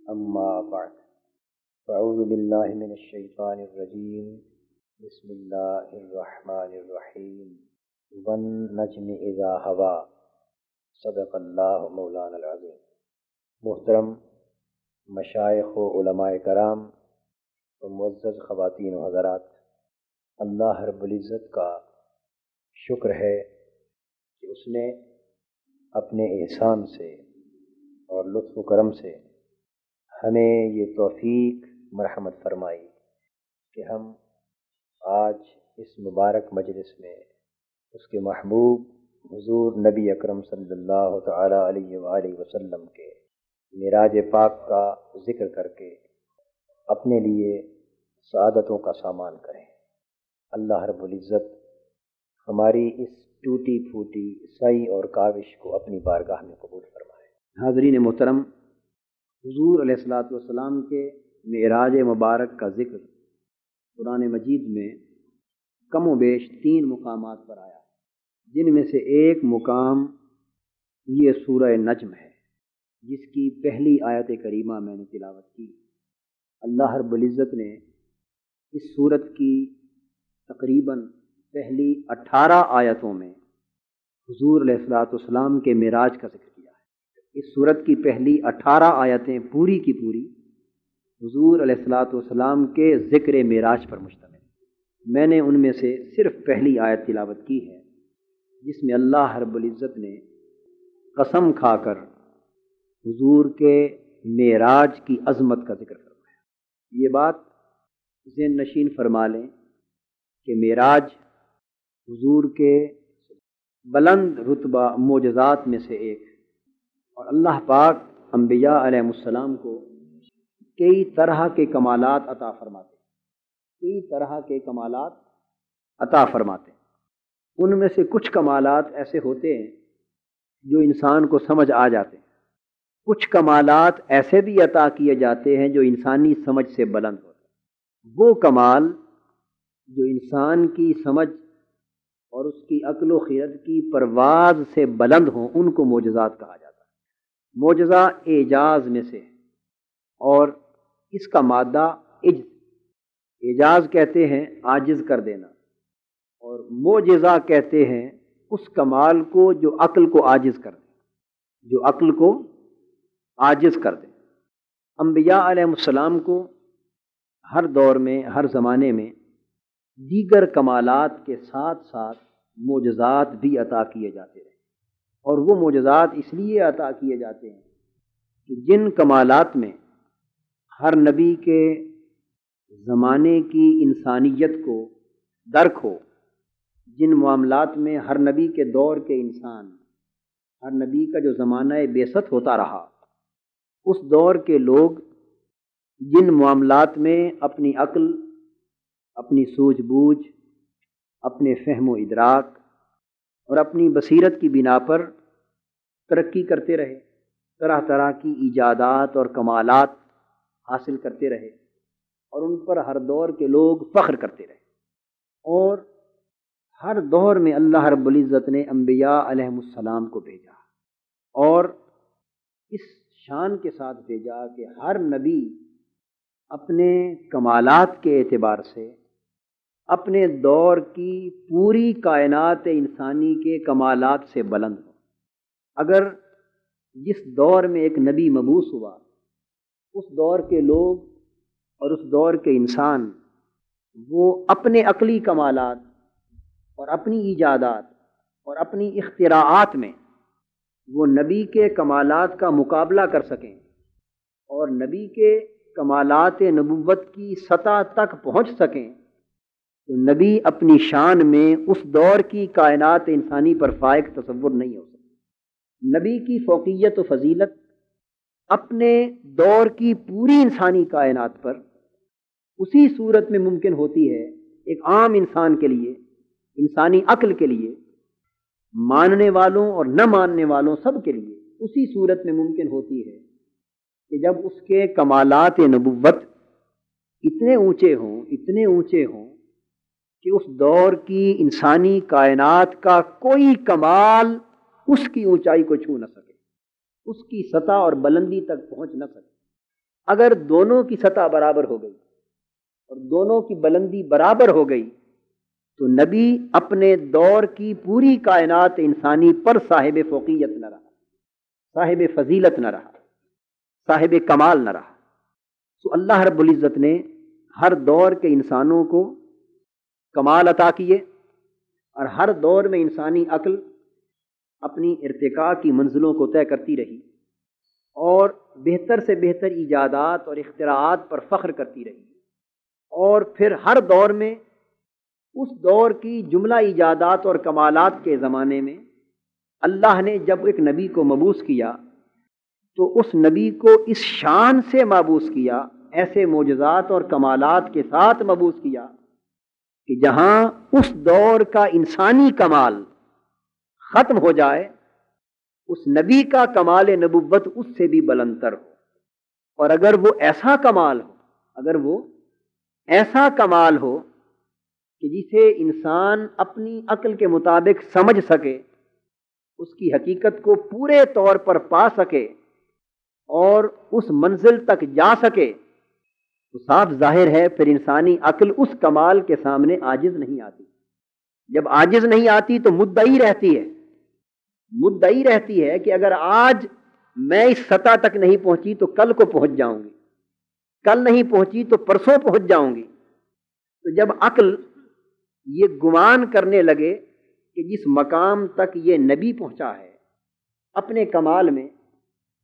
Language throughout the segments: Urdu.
اما بعد فاعوذ باللہ من الشیطان الرجیم بسم اللہ الرحمن الرحیم والنجم اذا ہوا صدق اللہ مولانا العظیم۔ محترم مشائخ و علماء کرام و معزز خواتین و حضرات، اللہ رب العزت کا شکر ہے کہ اس نے اپنے احسان سے اور لطف و کرم سے ہمیں یہ توفیق مرحمت فرمائی کہ ہم آج اس مبارک مجلس میں اس کے محبوب حضور نبی اکرم صلی اللہ تعالی علیہ وآلہ وسلم کے معراج پاک کا ذکر کر کے اپنے لیے سعادتوں کا سامان کریں۔ اللہ رب العزت ہماری اس ٹوٹی پھوٹی سعی اور کاوش کو اپنی بارگاہ میں قبول فرمائے۔ حاضرین محترم، حضور علیہ الصلوۃ والسلام کے معراج مبارک کا ذکر قرآن مجید میں کم و بیش 3 مقامات پر آیا، جن میں سے ایک مقام یہ سورہ نجم ہے، جس کی پہلی آیت کریمہ میں نے تلاوت کی۔ اللہ رب العزت نے اس سورت کی تقریباً پہلی 18 آیتوں میں حضور علیہ الصلوۃ والسلام کے معراج کا ذکر کیا ہے۔ اس سورت کی پہلی 18 آیتیں پوری کی پوری حضور علیہ الصلوۃ والسلام کے ذکر معراج پر مشتمل ہے۔ میں نے ان میں سے صرف پہلی آیت تلاوت کی ہے، جس میں اللہ رب العزت نے قسم کھا کر حضور کے معراج کی عظمت کا ذکر فرمایا۔ یہ بات ذہن نشین فرما لیں کہ معراج حضور کے بلند رتبہ معجزات میں سے ایک، اور اللہ پاک انبیاء علیہ السلام کو کئی طرح کے کمالات عطا فرماتے ہیں۔ ان میں سے کچھ کمالات ایسے ہوتے ہیں جو انسان کو سمجھ آ جاتے ہیں، کچھ کمالات ایسے بھی عطا کیے جاتے ہیں جو انسانی سمجھ سے بلند ہوتے ہیں۔ وہ کمال جو انسان کی سمجھ اور اس کی عقل و خرد کی پرواز سے بلند ہوں، ان کو معجزات کہا جاتا ہے۔ معجزہ اعجاز میں سے، اور اس کا مادہ اعجاز کہتے ہیں عاجز کر دینا، اور معجزہ کہتے ہیں اس کمال کو جو عقل کو عاجز کر دے۔ انبیاء علیہ السلام کو ہر دور میں، ہر زمانے میں دیگر کمالات کے ساتھ ساتھ معجزات بھی عطا کیے جاتے رہے، اور وہ معجزات اس لیے عطا کیے جاتے ہیں کہ جن کمالات میں ہر نبی کے زمانے کی انسانیت کو درک ہو، جن معاملات میں ہر نبی کے دور کے انسان، ہر نبی کا جو زمانہ بعثت ہوتا رہا، اس دور کے لوگ جن معاملات میں اپنی عقل، اپنی سوجھ بوجھ، اپنے فہم و ادراک اور اپنی بصیرت کی بنا پر ترقی کرتے رہے، طرح طرح کی ایجادات اور کمالات حاصل کرتے رہے، اور ان پر ہر دور کے لوگ فخر کرتے رہے، اور ہر دور میں اللہ رب العزت نے انبیاء علیہ السلام کو بھیجا، اور اس شان کے ساتھ بھیجا کہ ہر نبی اپنے کمالات کے اعتبار سے اپنے دور کی پوری کائنات انسانی کے کمالات سے بلند ہو۔ اگر جس دور میں ایک نبی مبعوث ہوا، اس دور کے لوگ اور اس دور کے انسان وہ اپنے عقلی کمالات اور اپنی ایجادات اور اپنی اختراعات میں وہ نبی کے کمالات کا مقابلہ کر سکیں اور نبی کے کمالات نبوت کی سطح تک پہنچ سکیں، تو نبی اپنی شان میں اس دور کی کائنات انسانی پر فائق تصور نہیں ہو سکتا۔ نبی کی فوقیت و فضیلت اپنے دور کی پوری انسانی کائنات پر اسی صورت میں ممکن ہوتی ہے، ایک عام انسان کے لیے، انسانی عقل کے لیے، ماننے والوں اور نہ ماننے والوں سب کے لیے اسی صورت میں ممکن ہوتی ہے کہ جب اس کے کمالات نبوت اتنے اونچے ہوں کہ اس دور کی انسانی کائنات کا کوئی کمال اس کی اونچائی کو چھو نہ سکے، اس کی سطح اور بلندی تک پہنچ نہ سکے۔ اگر دونوں کی سطح برابر ہو گئی اور دونوں کی بلندی برابر ہو گئی تو نبی اپنے دور کی پوری کائنات انسانی پر صاحب فوقیت نہ رہا، صاحب فضیلت نہ رہا، صاحب کمال نہ رہا۔ تو اللہ رب العزت نے ہر دور کے انسانوں کو کمال عطا کیے، اور ہر دور میں انسانی عقل اپنی ارتقاء کی منزلوں کو طے کرتی رہی اور بہتر سے بہتر ایجادات اور اختراعات پر فخر کرتی رہی، اور پھر ہر دور میں اس دور کی جملہ ایجادات اور کمالات کے زمانے میں اللہ نے جب ایک نبی کو مبعوث کیا تو اس نبی کو اس شان سے مبعوث کیا، ایسے معجزات اور کمالات کے ساتھ مبعوث کیا کہ جہاں اس دور کا انسانی کمال ختم ہو جائے، اس نبی کا کمال نبوت اس سے بھی بلندتر ہو۔ اور اگر وہ ایسا کمال ہو، اگر وہ ایسا کمال ہو کہ جسے انسان اپنی عقل کے مطابق سمجھ سکے، اس کی حقیقت کو پورے طور پر پا سکے اور اس منزل تک جا سکے، تو صاف ظاہر ہے پھر انسانی عقل اس کمال کے سامنے عاجز نہیں آتی۔ جب عاجز نہیں آتی تو مدعی رہتی ہے، مدعی رہتی ہے کہ اگر آج میں اس سطح تک نہیں پہنچی تو کل کو پہنچ جاؤں گی، کل نہیں پہنچی تو پرسوں پہنچ جاؤں گی۔ تو جب عقل یہ گمان کرنے لگے کہ جس مقام تک یہ نبی پہنچا ہے اپنے کمال میں،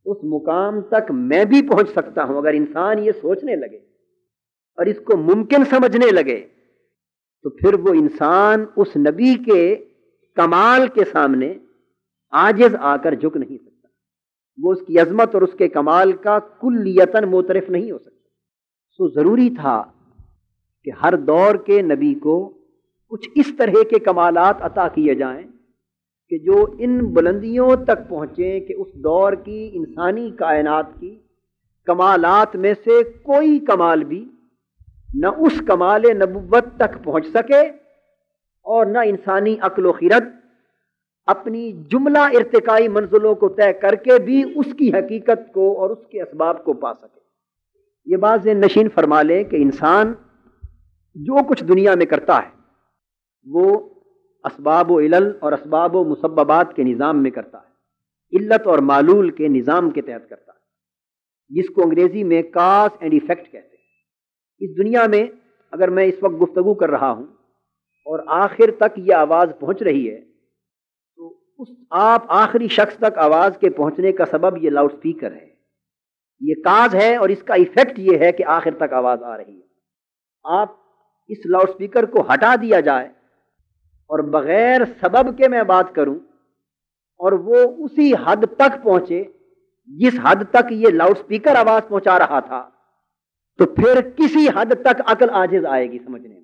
اس مقام تک میں بھی پہنچ سکتا ہوں، اگر انسان یہ سوچنے لگے اور اس کو ممکن سمجھنے لگے تو پھر وہ انسان اس نبی کے کمال کے سامنے عاجز آ کر جھک نہیں سکتا، وہ اس کی عظمت اور اس کے کمال کا کلیتاً معترف نہیں ہو سکتا۔ تو ضروری تھا کہ ہر دور کے نبی کو کچھ اس طرح کے کمالات عطا کیے جائیں کہ جو ان بلندیوں تک پہنچیں کہ اس دور کی انسانی کائنات کی کمالات میں سے کوئی کمال بھی نہ اس کمال نبوت تک پہنچ سکے اور نہ انسانی عقل و خرد اپنی جملہ ارتقائی منزلوں کو طے کر کے بھی اس کی حقیقت کو اور اس کے اسباب کو پا سکے۔ یہ بات ذہن نشین فرما لیں کہ انسان جو کچھ دنیا میں کرتا ہے وہ اسباب و علل اور اسباب و مسببات کے نظام میں کرتا ہے، علت اور معلول کے نظام کے تحت کرتا ہے، جس کو انگریزی میں کاز اینڈ ایفیکٹ کہتے ہیں۔ اس دنیا میں اگر میں اس وقت گفتگو کر رہا ہوں اور آخر تک یہ آواز پہنچ رہی ہے تو اس آپ آخری شخص تک آواز کے پہنچنے کا سبب یہ لاؤڈ سپیکر ہے، یہ کاز ہے، اور اس کا ایفیکٹ یہ ہے کہ آخر تک آواز آ رہی ہے۔ آپ اس لاؤڈ سپیکر کو ہٹا دیا جائے اور بغیر سبب کے میں بات کروں اور وہ اسی حد تک پہنچے جس حد تک یہ لاؤڈ سپیکر آواز پہنچا رہا تھا، تو پھر کسی حد تک عقل عاجز آئے گی سمجھنے میں۔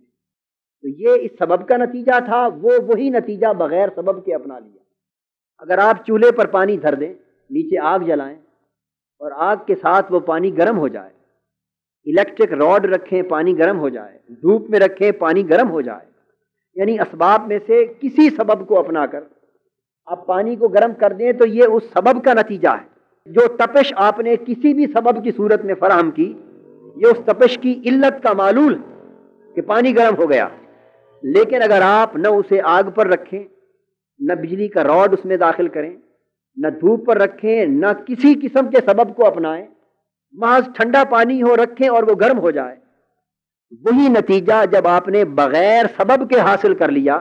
تو یہ اس سبب کا نتیجہ تھا، وہ وہی نتیجہ بغیر سبب کے اپنا لیا۔ اگر آپ چولہے پر پانی دھر دیں، نیچے آگ جلائیں اور آگ کے ساتھ وہ پانی گرم ہو جائے، الیکٹرک راڈ رکھیں پانی گرم ہو جائے، دھوپ میں رکھیں پانی گرم ہو جائے، یعنی اسباب میں سے کسی سبب کو اپنا کر آپ پانی کو گرم کر دیں تو یہ اس سبب کا نتیجہ ہے۔ جو تپش آپ نے کسی بھی سبب کی صورت میں فراہم کی، یہ اس تپش کی علت کا معلول کہ پانی گرم ہو گیا۔ لیکن اگر آپ نہ اسے آگ پر رکھیں، نہ بجلی کا راڈ اس میں داخل کریں، نہ دھوپ پر رکھیں، نہ کسی قسم کے سبب کو اپنائیں، محض ٹھنڈا پانی ہو رکھیں اور وہ گرم ہو جائے، وہی نتیجہ جب آپ نے بغیر سبب کے حاصل کر لیا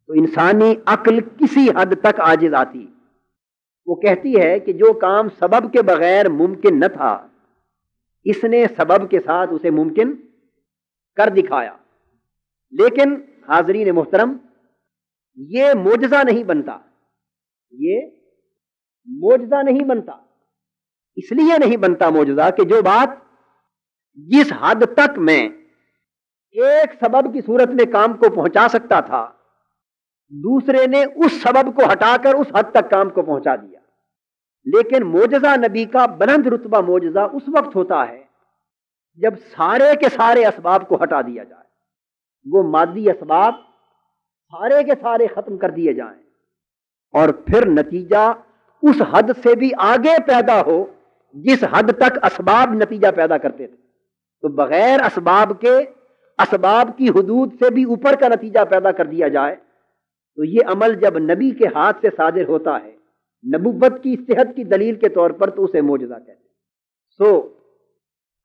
تو انسانی عقل کسی حد تک عاجز آتی۔ وہ کہتی ہے کہ جو کام سبب کے بغیر ممکن نہ تھا، اس نے سبب کے ساتھ اسے ممکن کر دکھایا۔ لیکن حاضرین محترم، یہ معجزہ نہیں بنتا، یہ معجزہ نہیں بنتا۔ اس لیے نہیں بنتا معجزہ کہ جو بات جس حد تک میں ایک سبب کی صورت میں کام کو پہنچا سکتا تھا، دوسرے نے اس سبب کو ہٹا کر اس حد تک کام کو پہنچا دیا۔ لیکن معجزہ نبی کا بلند رتبہ معجزہ اس وقت ہوتا ہے جب سارے کے سارے اسباب کو ہٹا دیا جائے، وہ مادی اسباب سارے کے سارے ختم کر دیے جائیں اور پھر نتیجہ اس حد سے بھی آگے پیدا ہو جس حد تک اسباب نتیجہ پیدا کرتے تھے، تو بغیر اسباب کے، اسباب کی حدود سے بھی اوپر کا نتیجہ پیدا کر دیا جائے، تو یہ عمل جب نبی کے ہاتھ سے صادر ہوتا ہے نبوت کی صحت کی دلیل کے طور پر، تو اسے معجزہ کہتے ہیں۔ سو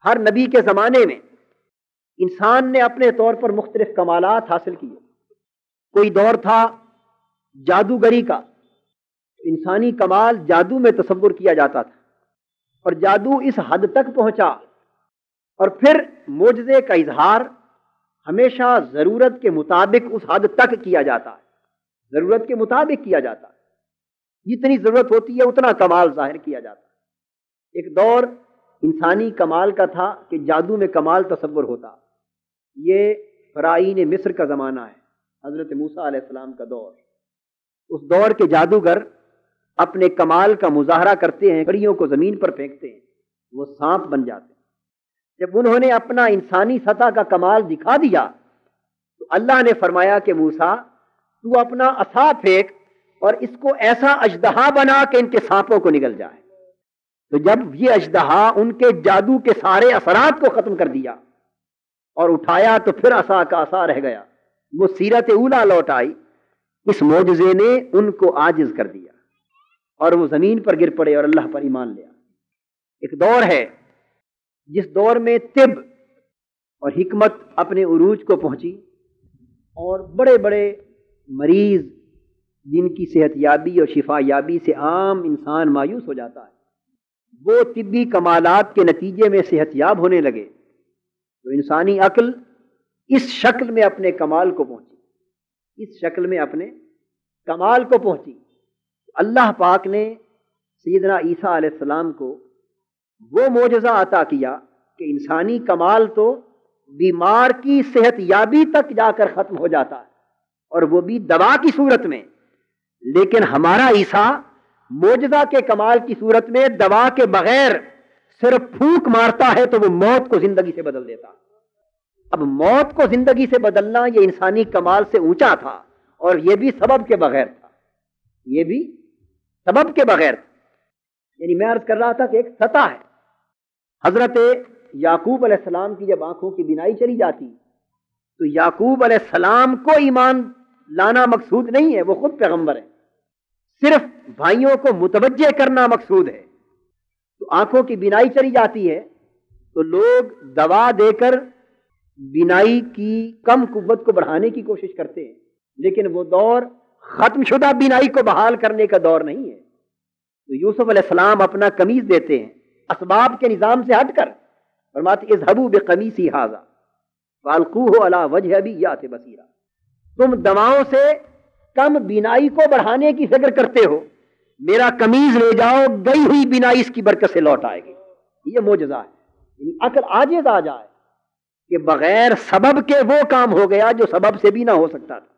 ہر نبی کے زمانے میں انسان نے اپنے طور پر مختلف کمالات حاصل کیے۔ کوئی دور تھا جادوگری کا، انسانی کمال جادو میں تصور کیا جاتا تھا، اور جادو اس حد تک پہنچا، اور پھر معجزے کا اظہار ہمیشہ ضرورت کے مطابق اس حد تک کیا جاتا ہے، ضرورت کے مطابق کیا جاتا ہے، جتنی ضرورت ہوتی ہے اتنا کمال ظاہر کیا جاتا ہے۔ ایک دور انسانی کمال کا تھا کہ جادو میں کمال تصور ہوتا، یہ فرعین مصر کا زمانہ ہے، حضرت موسیٰ علیہ السلام کا دور۔ اس دور کے جادوگر اپنے کمال کا مظاہرہ کرتے ہیں، کڑیوں کو زمین پر پھینکتے ہیں، وہ سانپ بن جاتے ہیں۔ جب انہوں نے اپنا انسانی سطح کا کمال دکھا دیا تو اللہ نے فرمایا کہ موسیٰ تو اپنا عصا پھینک اور اس کو ایسا اژدہا بنا کہ ان کے سانپوں کو نگل جائے۔ تو جب یہ اژدہا ان کے جادو کے سارے اثرات کو ختم کر دیا اور اٹھایا تو پھر عصا کا عصا رہ گیا، وہ سیرت اولیٰ لوٹ آئی۔ اس معجزے نے ان کو عاجز کر دیا اور وہ زمین پر گر پڑے اور اللہ پر ایمان لیا۔ ایک دور ہے جس دور میں طب اور حکمت اپنے عروج کو پہنچی، اور بڑے بڑے مریض جن کی صحت یابی اور شفا یابی سے عام انسان مایوس ہو جاتا ہے، وہ طبی کمالات کے نتیجے میں صحت یاب ہونے لگے، تو انسانی عقل اس شکل میں اپنے کمال کو پہنچی، اس شکل میں اپنے کمال کو پہنچی۔ اللہ پاک نے سیدنا عیسیٰ علیہ السلام کو وہ معجزہ عطا کیا کہ انسانی کمال تو بیمار کی صحت یابی تک جا کر ختم ہو جاتا ہے، اور وہ بھی دوا کی صورت میں، لیکن ہمارا عیسیٰ معجزہ کے کمال کی صورت میں دوا کے بغیر صرف پھونک مارتا ہے تو وہ موت کو زندگی سے بدل دیتا۔ اب موت کو زندگی سے بدلنا یہ انسانی کمال سے اونچا تھا، اور یہ بھی سبب کے بغیر تھا، یہ بھی سبب کے بغیر تھا۔ یعنی میں عرض کر رہا تھا کہ ایک سطح ہے۔ حضرت یعقوب علیہ السلام کی جب آنکھوں کی بینائی چلی جاتی تو یعقوب علیہ السلام کو ایمان لانا مقصود نہیں ہے، وہ خود پیغمبر ہے، صرف بھائیوں کو متوجہ کرنا مقصود ہے۔ تو آنکھوں کی بینائی چلی جاتی ہے تو لوگ دوا دے کر بینائی کی کم قوت کو بڑھانے کی کوشش کرتے ہیں، لیکن وہ دور ختم شدہ بینائی کو بحال کرنے کا دور نہیں ہے۔ تو یوسف علیہ السلام اپنا قمیص دیتے ہیں اسباب کے نظام سے ہٹ کر، فرماتے اذهبوا بقمیصی ھذا فالقوہ علی وجہ ابی یأت بصیرا۔ تم دواؤں سے کم بینائی کو بڑھانے کی فکر کرتے ہو، میرا قمیض لے جاؤ، گئی ہوئی بینائی اس کی برکت سے لوٹ آئے گی۔ یہ معجزہ ہے، یعنی عقل عاجز آ جائے کہ بغیر سبب کے وہ کام ہو گیا جو سبب سے بھی نہ ہو سکتا تھا۔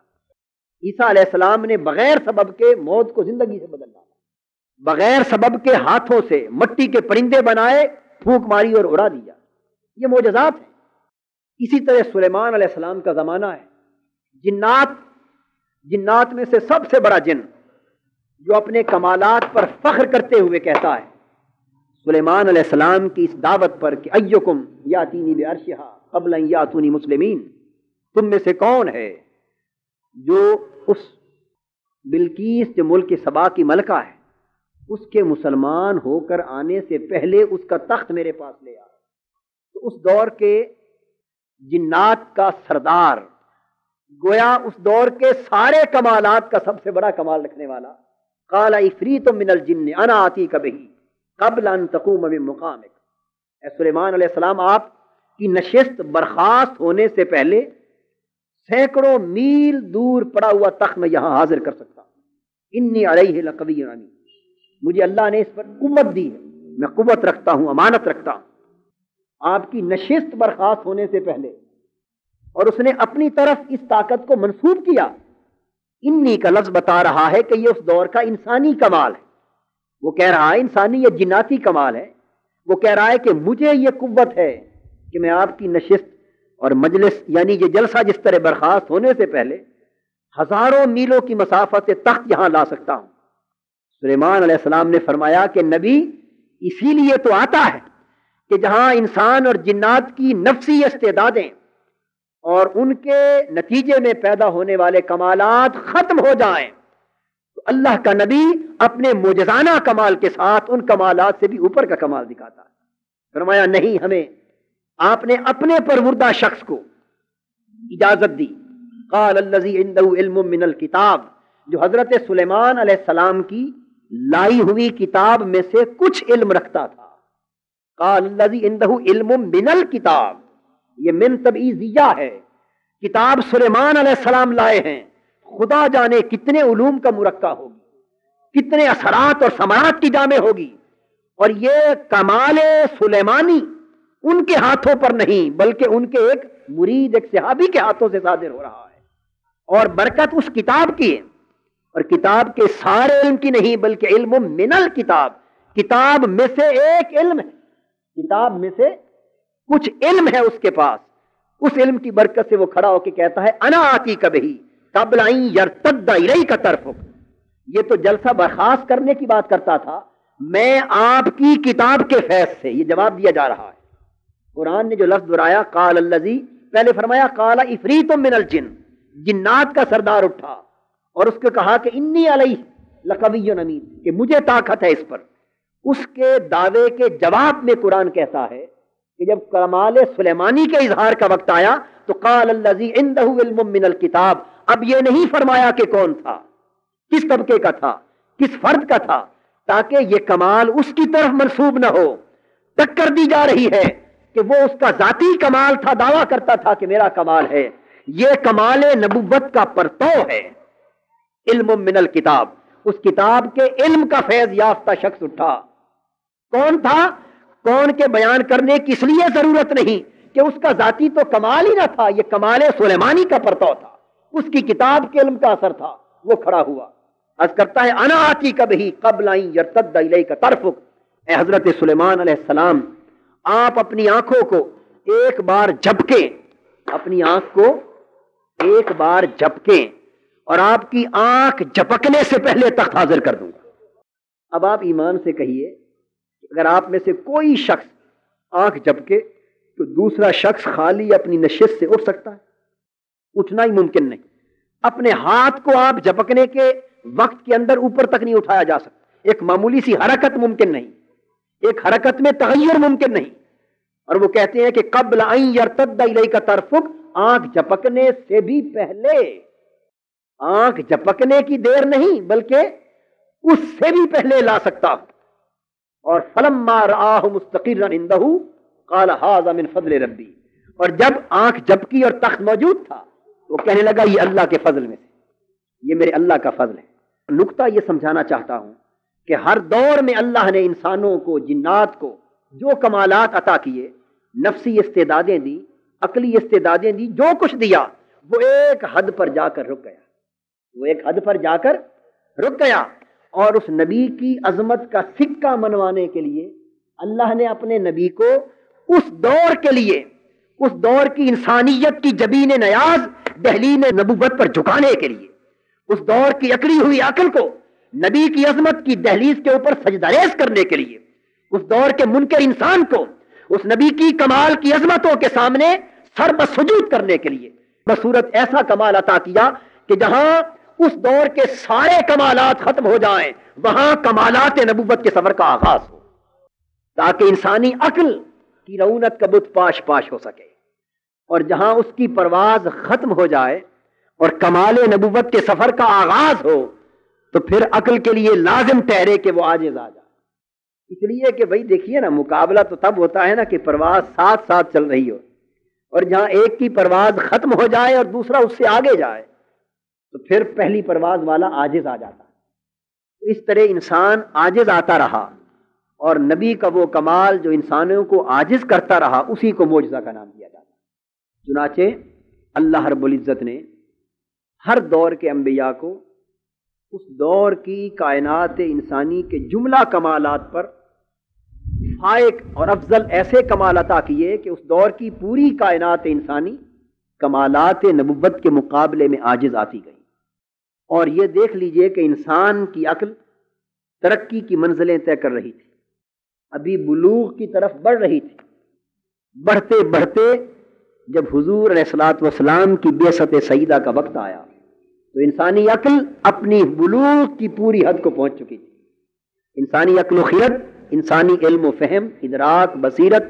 عیسیٰ علیہ السلام نے بغیر سبب کے موت کو زندگی سے بدل ڈالا، بغیر سبب کے ہاتھوں سے مٹی کے پرندے بنائے، پھونک ماری اور اڑا دیا۔ یہ معجزات ہیں۔ اسی طرح سلیمان علیہ السلام کا زمانہ ہے، جنات میں سے سب سے بڑا جن جو اپنے کمالات پر فخر کرتے ہوئے کہتا ہے سلیمان علیہ السلام کی اس دعوت پر کہ ایکم یاتینی بعرشہا قبل ان یاتونی مسلمین، تم میں سے کون ہے جو اس بلقیس جو ملک سبا کی ملکہ ہے اس کے مسلمان ہو کر آنے سے پہلے اس کا تخت میرے پاس لے آ۔ تو اس دور کے جنات کا سردار، گویا اس دور کے سارے کمالات کا سب سے بڑا کمال رکھنے والا، قال عفریت من الجن انا آتیک بہ قبل ان تقوم من مقامک، اے سلیمان علیہ السلام آپ کی نشست برخاست ہونے سے پہلے سینکڑوں میل دور پڑا ہوا تخت میں یہاں حاضر کر سکتا ہوں۔ انی علیہ لقوی امین، مجھے اللہ نے اس پر قوت دی ہے، میں قوت رکھتا ہوں، امانت رکھتا ہوں۔ آپ کی نشست برخاست ہونے سے پہلے، اور اس نے اپنی طرف اس طاقت کو منسوب کیا۔ انی کا لفظ بتا رہا ہے کہ یہ اس دور کا انسانی کمال ہے، وہ کہہ رہا ہے انسانی یا جناتی کمال ہے، وہ کہہ رہا ہے کہ مجھے یہ قوت ہے کہ میں آپ کی نشست اور مجلس یعنی یہ جلسہ جس طرح برخاست ہونے سے پہلے ہزاروں میلوں کی مسافت سے تخت یہاں لا سکتا ہوں۔ سلیمان علیہ السلام نے فرمایا کہ نبی اسی لیے تو آتا ہے کہ جہاں انسان اور جنات کی نفسی استعدادیں اور ان کے نتیجے میں پیدا ہونے والے کمالات ختم ہو جائیں تو اللہ کا نبی اپنے معجزانہ کمال کے ساتھ ان کمالات سے بھی اوپر کا کمال دکھاتا ہے۔ فرمایا نہیں، ہمیں آپ نے اپنے پروردہ شخص کو اجازت دی۔ قال الذی عنده علم من الکتاب، جو حضرت سلیمان علیہ السلام کی لائی ہوئی کتاب میں سے کچھ علم رکھتا تھا۔ قال الذی عنده علم من الکتاب، یہ من تبعیضیہ ہے، کتاب سلیمان علیہ السلام لائے ہیں، خدا جانے کتنے علوم کا مرکہ ہوگی، کتنے اثرات اور ثمرات کی جامع ہوگی، اور یہ کمال سلیمانی ان کے ہاتھوں پر نہیں بلکہ ان کے ایک مرید، ایک صحابی کے ہاتھوں سے صادر ہو رہا ہے، اور برکت اس کتاب کی ہے، اور کتاب کے سارے علم کی نہیں بلکہ علم من الکتاب، کتاب میں سے ایک علم ہے، کتاب میں سے کچھ علم ہے اس کے پاس، اس علم کی برکت سے وہ کھڑا ہو کے کہتا ہے انا آتی کبھی قبل ان یرتد الیک طرفک۔ یہ تو جلسہ برخاست کرنے کی بات کرتا تھا، میں آپ کی کتاب کے فیض سے، یہ جواب دیا جا رہا ہے۔ قرآن نے جو لفظ دہرایا قال الذی، پہلے فرمایا قال عفریت من الجن، جنات کا سردار اٹھا اور اس کو کہا کہ انی علیہ لقوی امین، کہ مجھے طاقت ہے اس پر۔ اس کے دعوے کے جواب میں قرآن کہتا ہے کہ جب کمال سلیمانی کے اظہار کا وقت آیا تو قال الذی عنده علم من الکتاب، اب یہ نہیں فرمایا کہ کون تھا، کس طبقے کا تھا، کس فرد کا تھا، تاکہ یہ کمال اس کی طرف منسوب نہ ہو۔ ٹکر دی جا رہی ہے کہ وہ اس کا ذاتی کمال تھا، دعویٰ کرتا تھا کہ میرا کمال ہے، یہ کمال نبوت کا پرتو ہے۔ علم من الکتاب، اس کتاب کے علم کا فیض یافتہ شخص اٹھا، کون تھا؟ کون کے بیان کرنے کی اس لیے ضرورت نہیں کہ اس کا ذاتی تو کمال ہی نہ تھا، یہ کمال سلیمانی کا پرتو تھا، اس کی کتاب کے علم کا اثر تھا، وہ کھڑا ہوا، عرض کرتا ہے انا آتی کبھی قبل ان یرتد الیک طرفک۔ اے حضرت سلیمان علیہ السلام، آپ اپنی آنکھوں کو ایک بار جھپکیں، اپنی آنکھ کو ایک بار جھپکیں، اور آپ کی آنکھ جھپکنے سے پہلے تخت حاضر کر دوں گا۔ اب آپ ایمان سے کہیے، اگر آپ میں سے کوئی شخص آنکھ جھپکے تو دوسرا شخص خالی اپنی نشست سے اٹھ سکتا ہے؟ اٹھنا ہی ممکن نہیں۔ اپنے ہاتھ کو آپ جھپکنے کے وقت کے اندر اوپر تک نہیں اٹھایا جا سکتا، ایک معمولی سی حرکت ممکن نہیں، ایک حرکت میں تغیر ممکن نہیں۔ اور وہ کہتے ہیں کہ قبل ان یرتد الیک طرفک، آنکھ جھپکنے سے بھی پہلے، آنکھ جھپکنے کی دیر نہیں بلکہ اس سے بھی پہلے لا سکتا ہوں۔ اور فلما رآہ مستقرا عنده قال ھذا من فضل ربی، اور جب آنکھ جھپکی اور تخت موجود تھا وہ کہنے لگا یہ اللہ کے فضل میں سے، یہ میرے اللہ کا فضل ہے۔ نقطہ یہ سمجھانا چاہتا ہوں کہ ہر دور میں اللہ نے انسانوں کو، جنات کو جو کمالات عطا کیے، نفسی استعدادیں دی، عقلی استعدادیں دی، جو کچھ دیا، وہ ایک حد پر جا کر رک گیا، وہ ایک حد پر جا کر رک گیا۔ اور اس نبی کی عظمت کا سکہ منوانے کے لیے اللہ نے اپنے نبی کو اس دور کے لیے، اس دور کی انسانیت کی جبین نیاز دہلیز نبوت پر جھکانے کے لیے، اس دور کی اکڑی ہوئی عقل کو نبی کی عظمت کی دہلیز کے اوپر سجدہ ریز کرنے کے لیے، اس دور کے منکر انسان کو اس نبی کی کمال کی عظمتوں کے سامنے سر بسجود کرنے کے لیے بصورت ایسا کمال عطا کیا کہ جہاں اس دور کے سارے کمالات ختم ہو جائیں، وہاں کمالات نبوت کے سفر کا آغاز ہو، تاکہ انسانی عقل کی رونق کا بت پاش پاش ہو سکے، اور جہاں اس کی پرواز ختم ہو جائے اور کمال نبوت کے سفر کا آغاز ہو تو پھر عقل کے لیے لازم ٹھہرے کہ وہ عاجز آ جائے۔ اس لیے کہ بھائی دیکھیے نا، مقابلہ تو تب ہوتا ہے نا کہ پرواز ساتھ ساتھ چل رہی ہو، اور جہاں ایک کی پرواز ختم ہو جائے اور دوسرا اس سے آگے جائے تو پھر پہلی پرواز والا عاجز آ جاتا ہے۔ اس طرح انسان عاجز آتا رہا، اور نبی کا وہ کمال جو انسانوں کو عاجز کرتا رہا اسی کو معجزہ کا نام دیا جاتا ہے۔ چنانچہ اللہ رب العزت نے ہر دور کے انبیاء کو اس دور کی کائنات انسانی کے جملہ کمالات پر فائق اور افضل ایسے کمال عطا کیے کہ اس دور کی پوری کائنات انسانی کمالات نبوت کے مقابلے میں عاجز آتی گئی۔ اور یہ دیکھ لیجئے کہ انسان کی عقل ترقی کی منزلیں طے کر رہی تھی، ابھی بلوغ کی طرف بڑھ رہی تھی. بڑھتے بڑھتے جب حضور علیہ الصلوۃ والسلام کی بعثت سیدہ کا وقت آیا تو انسانی عقل اپنی بلوغ کی پوری حد کو پہنچ چکی تھی. انسانی عقل و خرد، انسانی علم و فہم، ادراک، بصیرت،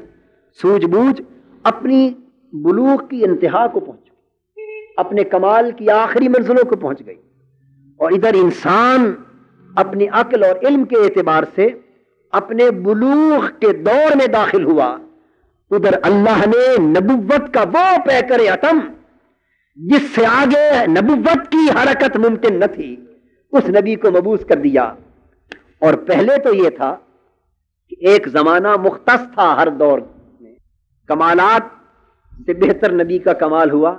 سوجھ بوجھ اپنی بلوغ کی انتہا کو پہنچ گئی، اپنے کمال کی آخری منزلوں کو پہنچ گئی. اور ادھر انسان اپنی عقل اور علم کے اعتبار سے اپنے بلوغ کے دور میں داخل ہوا. ادھر اللہ نے نبوت کا وہ پیکر اتم جس سے آگے نبوت کی حرکت ممکن نہ تھی اس نبی کو مبعوث کر دیا. اور پہلے تو یہ تھا کہ ایک زمانہ مختص تھا، ہر دور میں کمالات سے بہتر نبی کا کمال ہوا،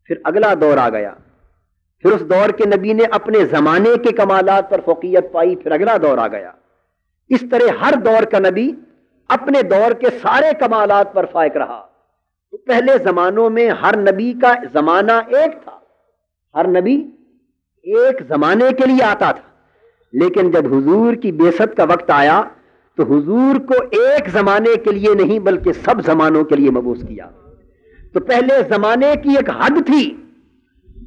پھر اگلا دور آ گیا، پھر اس دور کے نبی نے اپنے زمانے کے کمالات پر فوقیت پائی، پھر اگلا دور آ گیا. اس طرح ہر دور کا نبی اپنے دور کے سارے کمالات پر فائق رہا. تو پہلے زمانوں میں ہر نبی کا زمانہ ایک تھا، ہر نبی ایک زمانے کے لیے آتا تھا. لیکن جب حضور کی بعثت کا وقت آیا تو حضور کو ایک زمانے کے لیے نہیں بلکہ سب زمانوں کے لیے مبعوث کیا. تو پہلے زمانے کی ایک حد تھی،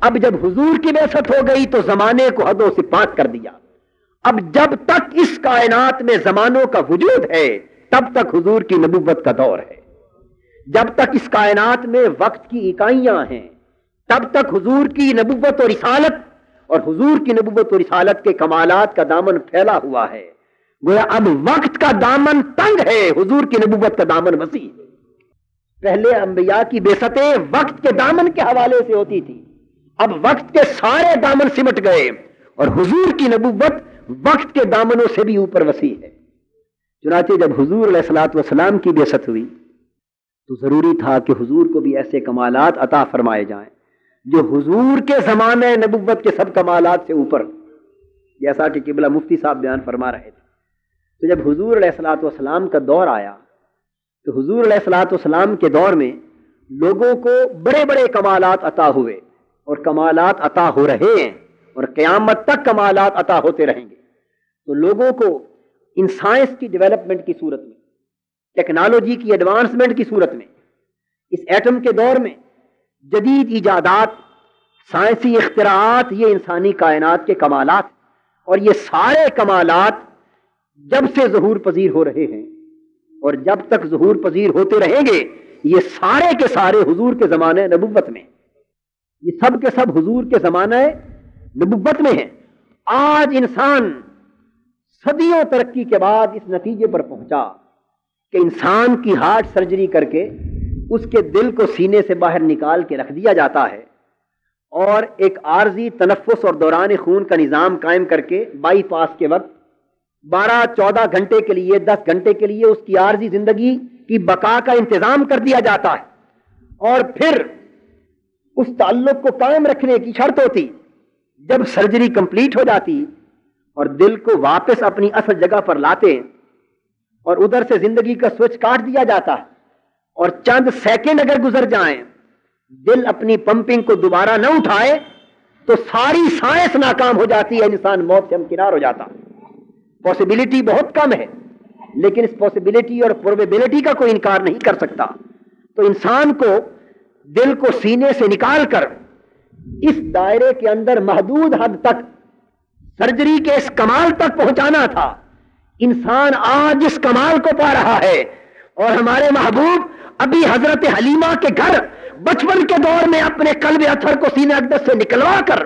اب جب حضور کی بعثت ہو گئی تو زمانے کو حدوں سے پاک کر دیا. اب جب تک اس کائنات میں زمانوں کا وجود ہے تب تک حضور کی نبوت کا دور ہے. جب تک اس کائنات میں وقت کی اکائیاں ہیں تب تک حضور کی نبوت اور رسالت اور حضور کی نبوت اور رسالت کے کمالات کا دامن پھیلا ہوا ہے. گویا اب وقت کا دامن تنگ ہے، حضور کی نبوت کا دامن وسیع ہے. پہلے انبیاء کی بعثتیں وقت کے دامن کے حوالے سے ہوتی تھی، اب وقت کے سارے دامن سمٹ گئے اور حضور کی نبوت وقت کے دامنوں سے بھی اوپر وسیع ہے. چنانچہ جب حضور علیہ الصلوۃ والسلام کی بعثت ہوئی تو ضروری تھا کہ حضور کو بھی ایسے کمالات عطا فرمائے جائیں جو حضور کے زمانے نبوت کے سب کمالات سے اوپر، جیسا کہ قبلہ مفتی صاحب بیان فرما رہے تھے. تو جب حضور علیہ الصلوۃ والسلام کا دور آیا تو حضور علیہ الصلوۃ والسلام کے دور میں لوگوں کو بڑے بڑے کمالات عطا ہوئے اور کمالات عطا ہو رہے ہیں اور قیامت تک کمالات عطا ہوتے رہیں گے. تو لوگوں کو ان سائنس کی ڈیولپمنٹ کی صورت میں، ٹیکنالوجی کی ایڈوانسمنٹ کی صورت میں، اس ایٹم کے دور میں جدید ایجادات، سائنسی اختراعات، یہ انسانی کائنات کے کمالات، اور یہ سارے کمالات جب سے ظہور پذیر ہو رہے ہیں اور جب تک ظہور پذیر ہوتے رہیں گے یہ سارے کے سارے حضور کے زمانے نبوت میں، یہ سب کے سب حضور کے زمانے نبوت میں ہیں. آج انسان صدیوں ترقی کے بعد اس نتیجے پر پہنچا کہ انسان کی ہارٹ سرجری کر کے اس کے دل کو سینے سے باہر نکال کے رکھ دیا جاتا ہے اور ایک عارضی تنفس اور دوران خون کا نظام قائم کر کے بائی پاس کے وقت 12-14 گھنٹے کے لیے، 10 گھنٹے کے لیے اس کی عارضی زندگی کی بقا کا انتظام کر دیا جاتا ہے. اور پھر اس تعلق کو قائم رکھنے کی شرط ہوتی جب سرجری کمپلیٹ ہو جاتی اور دل کو واپس اپنی اصل جگہ پر لاتے اور ادھر سے زندگی کا سوئچ کاٹ دیا جاتا ہے اور چند سیکنڈ اگر گزر جائیں دل اپنی پمپنگ کو دوبارہ نہ اٹھائے تو ساری سائنس ناکام ہو جاتی ہے، انسان موت سے ہمکنار ہو جاتا. پاسبلٹی بہت کم ہے لیکن اس پاسبلٹی اور پروبیبلٹی کا کوئی انکار نہیں کر سکتا. تو انسان کو دل کو سینے سے نکال کر اس دائرے کے اندر محدود حد تک سرجری کے اس کمال تک پہنچانا تھا. انسان آج اس کمال کو پا رہا ہے اور ہمارے محبوب ابھی حضرت حلیمہ کے گھر بچپن کے دور میں اپنے قلب اطہر کو سینہ اقدس سے نکلوا کر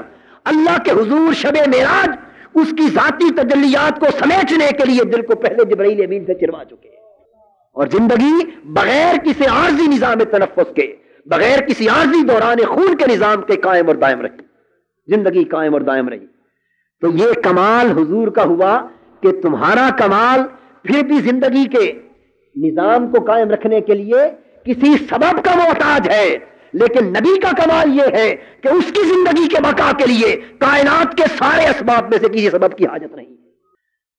اللہ کے حضور شب معراج اس کی ذاتی تجلیات کو سمیٹنے کے لیے دل کو پہلے جبرائیل امین سے چروا چکے ہیں. اور زندگی بغیر کسی عارضی نظام تنفس کے، بغیر کسی عارضی دوران خون کے نظام کے قائم اور دائم رہی، زندگی قائم اور دائم رہی. تو یہ کمال حضور کا ہوا کہ تمہارا کمال پھر بھی زندگی کے نظام کو قائم رکھنے کے لیے کسی سبب کا محتاج ہے، لیکن نبی کا کمال یہ ہے کہ اس کی زندگی کے بقا کے لیے کائنات کے سارے اسباب میں سے کسی سبب کی حاجت نہیں.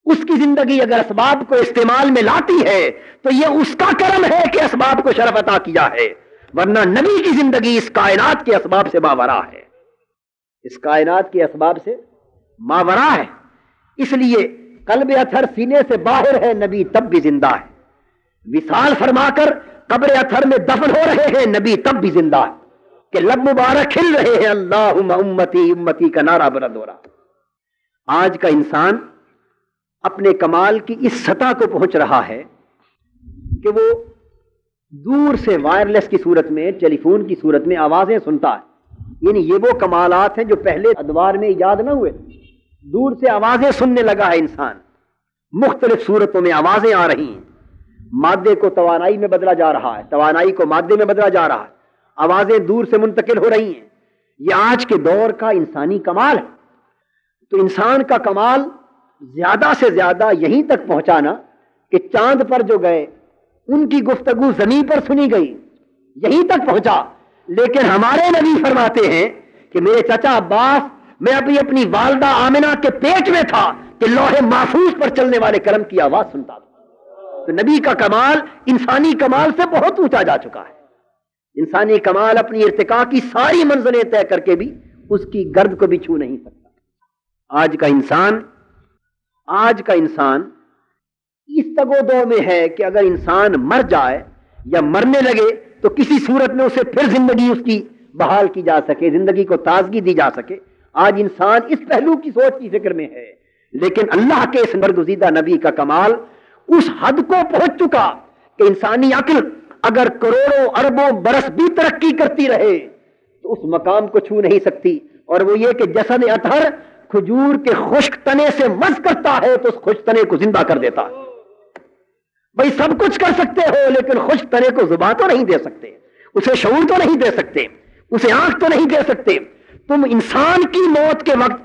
اس کی زندگی اگر اسباب کو استعمال میں لاتی ہے تو یہ اس کا کرم ہے کہ اسباب کو شرف عطا کیا ہے، ورنہ نبی کی زندگی اس کائنات کے اسباب سے ماورا ہے، اس کائنات کے اسباب سے ماورا ہے. اس لیے قلب اطہر سینے سے باہر ہے نبی تب بھی زندہ ہے، وصال فرما کر قبر اطہر میں دفن ہو رہے ہیں نبی تب بھی زندہ ہے، کہ لب مبارک کھل رہے ہیں اللہم امتی امتی کا نعرہ بلند ہو رہا۔ آج کا انسان اپنے کمال کی اس سطح کو پہنچ رہا ہے کہ وہ دور سے وائرلیس کی صورت میں، ٹیلی فون کی صورت میں آوازیں سنتا ہے، یعنی یہ وہ کمالات ہیں جو پہلے ادوار میں ایجاد نہ ہوئے۔ دور سے آوازیں سننے لگا ہے انسان، مختلف صورتوں میں آوازیں آ رہی ہیں، مادے کو توانائی میں بدلا جا رہا ہے، توانائی کو مادے میں بدلا جا رہا ہے، آوازیں دور سے منتقل ہو رہی ہیں۔ یہ آج کے دور کا انسانی کمال ہے۔ تو انسان کا کمال زیادہ سے زیادہ یہیں تک پہنچانا کہ چاند پر جو گئے ان کی گفتگو زمین پر سنی گئی، یہیں تک پہنچا۔ لیکن ہمارے نبی فرماتے ہیں کہ میرے چچا عباس، میں ابھی اپنی والدہ آمنہ کے پیٹ میں تھا کہ لوح محفوظ پر چلنے والے قلم کی آواز سنتا تھا۔ تو نبی کا کمال انسانی کمال سے بہت اونچا جا چکا ہے۔ انسانی کمال اپنی ارتقاء کی ساری منزلیں طے کر کے بھی اس کی گرد کو بھی چھو نہیں سکتا۔ آج کا انسان اس تگ و دو میں ہے کہ اگر انسان مر جائے یا مرنے لگے تو کسی صورت میں اسے پھر زندگی اس کی بحال کی جا سکے، زندگی کو تازگی دی جا سکے۔ آج انسان اس پہلو کی سوچ کی فکر میں ہے، لیکن اللہ کے اس برگزیدہ نبی کا کمال اس حد کو پہنچ چکا کہ انسانی عقل اگر کروڑوں اربوں برس بھی ترقی کرتی رہے تو اس مقام کو چھو نہیں سکتی، اور وہ یہ کہ جسد اطہر کھجور کے خشک تنے سے مس کرتا ہے تو اس خشک تنے کو زندہ کر دیتا ہے۔ بھئی سب کچھ کر سکتے ہو لیکن خشک تنے کو زبان تو نہیں دے سکتے، اسے شعور تو نہیں دے سکتے، اسے آنکھ تو نہیں دے سکتے۔ تم انسان کی موت کے وقت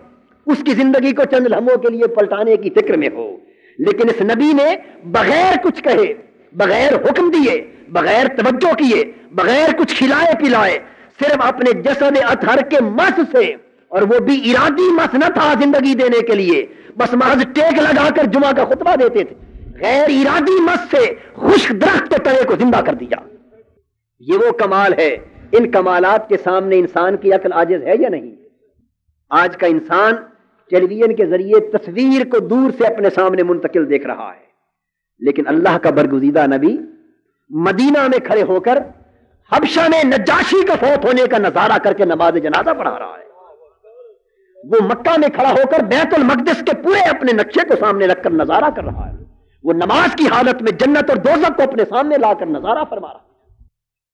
اس کی زندگی کو چند لمحوں کے لیے پلٹانے کی فکر میں ہو، لیکن اس نبی نے بغیر کچھ کہے، بغیر حکم دیے، بغیر توجہ کیے، بغیر کچھ کھلائے پلائے، صرف اپنے جسد اطہر کے مس سے، اور وہ بھی ارادی مس نہ تھا زندگی دینے کے لیے، بس محض ٹیک لگا کر جمعہ کا خطبہ دیتے تھے، غیر ارادی مس سے خشک درخت کے تنے کو زندہ کر دیا۔ یہ وہ کمال ہے۔ ان کمالات کے سامنے انسان کی عقل عاجز ہے یا نہیں؟ آج کا انسان ٹیلی ویژن کے ذریعے تصویر کو دور سے اپنے سامنے منتقل دیکھ رہا ہے، لیکن اللہ کا برگزیدہ نبی مدینہ میں کھڑے ہو کر حبشہ میں نجاشی کا فوت ہونے کا نظارہ کر کے نماز جنازہ پڑھا رہا ہے۔ وہ مکہ میں کھڑا ہو کر بیت المقدس کے پورے اپنے نقشے کو سامنے رکھ کر نظارہ کر رہا ہے۔ وہ نماز کی حالت میں جنت اور دوزخ کو اپنے سامنے لا کر نظارہ فرما رہا ہے۔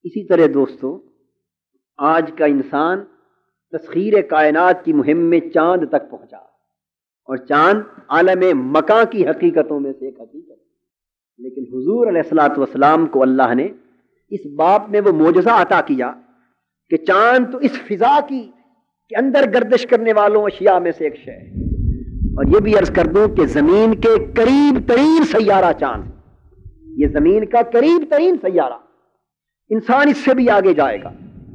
اسی طرح دوستو، آج کا انسان تسخیر کائنات کی مہم میں چاند تک پہنچا، اور چاند عالم مکاں کی حقیقتوں میں سے ایک حقیقت ہے، لیکن حضور علیہ الصلوۃ والسلام کو اللہ نے اس باب میں وہ معجزہ عطا کیا کہ چاند تو اس فضا کی کے اندر گردش کرنے والوں اشیاء میں سے ایک شے ہے۔ اور یہ بھی عرض کر دوں کہ زمین کے قریب ترین سیارہ چاند، یہ زمین کا قریب ترین سیارہ، انسان اس سے بھی آگے جائے گا،